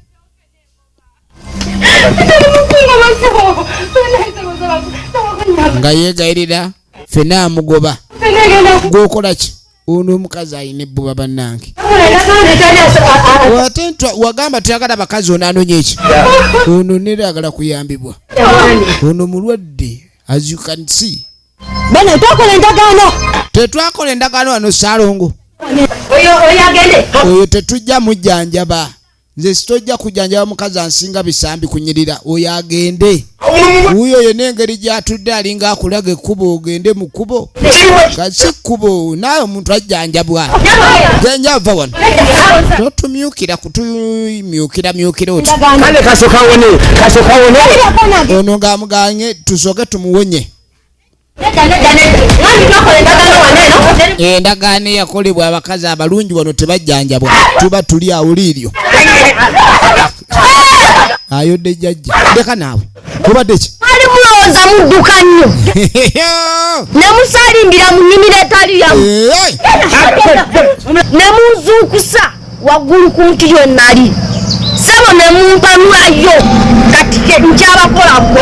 nga yeegayirira fena amugoba gwokolaki ono omukazi ayina ebbuba bannange wagamba tuyagala abakazi ono anoonya eki ono neragala kuyambibwa ono mulwadde as you can see tetwakola endagaano wano Saalongo oyo tetujja mujjanjaba nze sitojja kujanjaba mukazi ansinga bisambi kunyirira oyo agende wuyo yena engeri gyatudde alinga akulaga ekkubo ogende mu kkubo kasi kkubo naye omuntu ajjanjabwa janjava wano totumyukira kutumyukira oti ono ngaamuganye tusooke tumuwonye endagaano yakolebwa abakazi abalungi wano tebajjanjabwa tuba tuli awo liiryo ayodde jjajja ndeka naawe obadde ki ali mulowooza mudduka nnyo nemusalimbira mu nnimiro etali yamu nemunzuukusa waggulu ku nti yonnali sabo nemumpanulayo kati nkyabakolako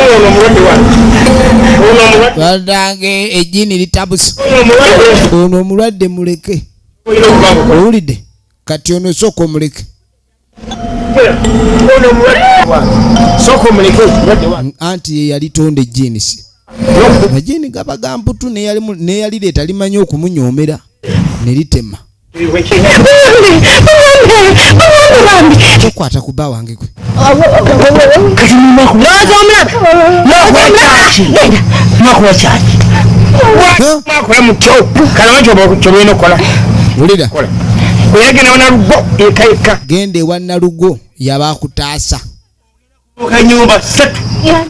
badange ejjini litabuse ono omulwadde muleke owulidde kati ono sooka omuleke anti ye yalitonda ejjini si majini gaba gamputu neyalireeta limanyi okumunyoomera ne litema tokwata ku bba wange gwe wulira genda ewa Nalugo yabakutaasa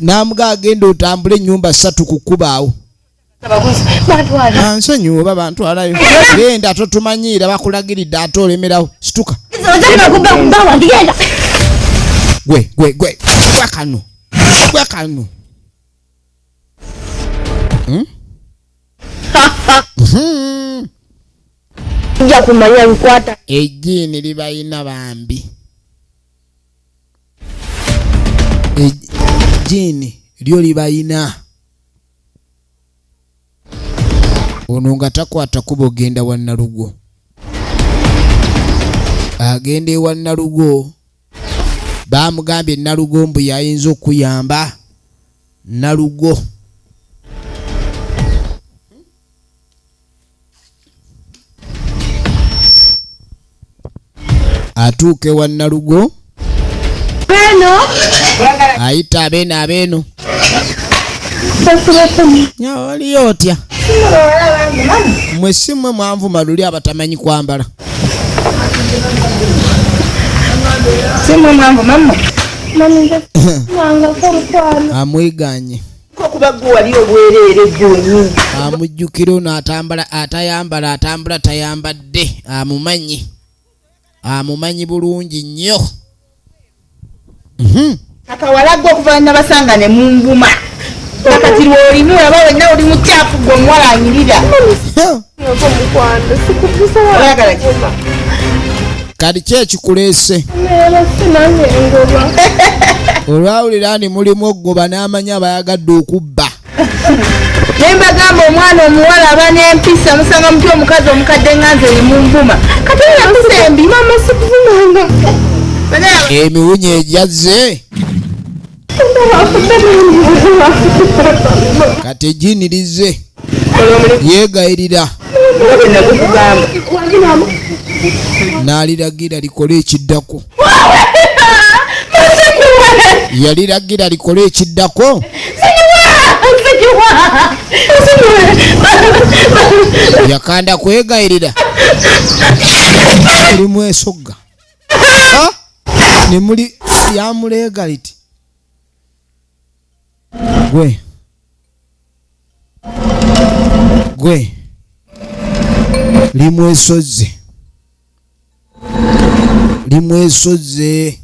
namuga agenda otambule ennyumba 3 ku kkubaawo nsonyiwa oba bantwalayo genda totumanyiira bakulagiridde ate olemerawo situka gwe kano nja kumanya nkwata ejjini libayina bambi ejjini lyo libayina ono nga takwata kuba ogenda wa Nalugo agenda ewa Nalugo bamugambye Nalugo mbu yayinza okuyamba Nalugo atuuke wa Nalugo ayita abeeno waliyo otya mwe simwe mwanvuma luli abatamanyi kwambala amweganye amujjukira ono atayambala atambula tayambadde amumanyi bulungi nnyo akawalagga okuvaana basanga ne munguma kakati lwolimu olaba wenna oli mukyafu gwe omuwala anyirira kati ki ekikuleese olwawulira ni mulimu okugoba n'amanya abayagadde okubba naye mbagamba omwana omuwala aba n'empisa musanga muti omukazi omukadde nganze eri mu nvuma kati empisa embi mama sikuvumanga emiwunyi ejazze kati ejinirize yeegayirira n'aliragira likole ekiddako yaliragira likole ekiddako yakanda kwegayirira mulimu esogga nemuli yamulega liti gwe limwesozze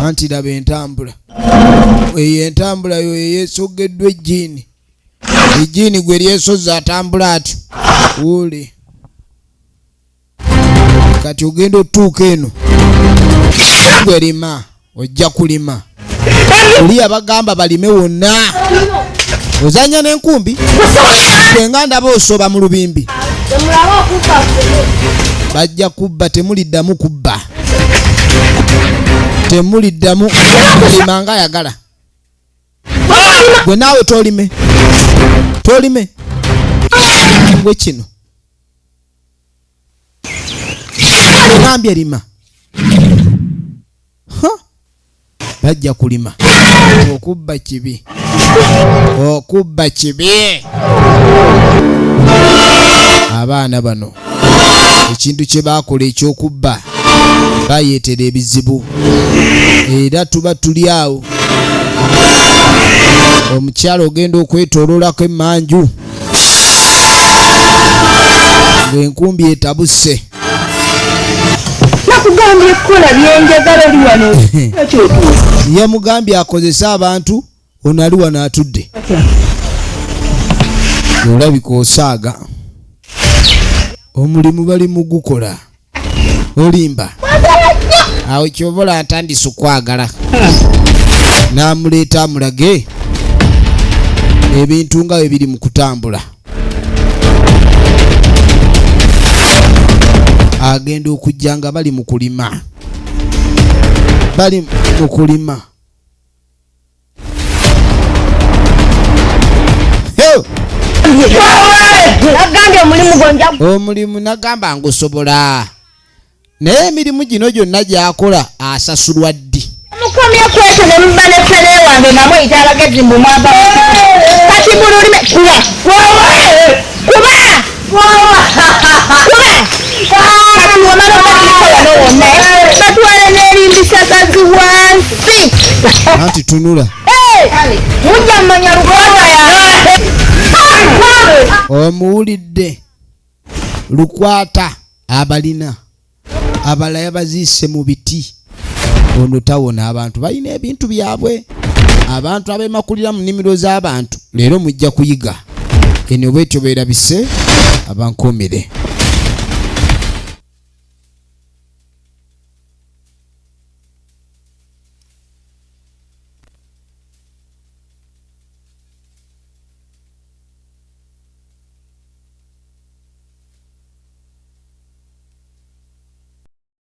anti laba entambula eyo entambula yo yeyesogeddwa ejjiini gwe lyesozze atambula atyo wole kati ogenda otuuka eno gwe lima ojja kulima oli abagamba balime wonna ozanya n'enkumbi senga ndaba osoba mu lubimbi bajja kubba temuliddamu kubba temuliddamu lima nga ayagala gwe naawe tolime gwe kino ngambye lima bajja kulima okubba kibi abaana bano ekintu kye baakola ekyokubba bayeetera ebizibu era tuba tuli awo omukyalo ogenda okwetoololako emmanju ng'enkumbi etabuse nakugambye ekkola byenjagala oli wano yamugambye akozese abantu ono ali wano atudde olabika osaaga omulimu bali mu gukola olimba awo kyobola atandise okwagala n'amuleeta amulage ebintu nga bwe biri mu kutambula. Agenda okujja nga bali mu kulima. Omulimu nagamba ngusobola. Naye emirimu gino gyonna gy'akola asasulwa ddi? Mukomye kwete ne muba ne ffene wange nga mweyita abagezi mu mwamba kati mu lulime kuba kati wamala okakikola n'owonna batwale n'erimbisagazi wansi anti tunula mujja mmanya lukwata yange omuwulidde lukwata abalina abala yabaziise mu biti. Ono tawona abantu balina ebintu byabwe. Abantu abemakulira mu nnimiro z'abantu leero mujja kuyiga. Eno bwetyo beerabise abankomere.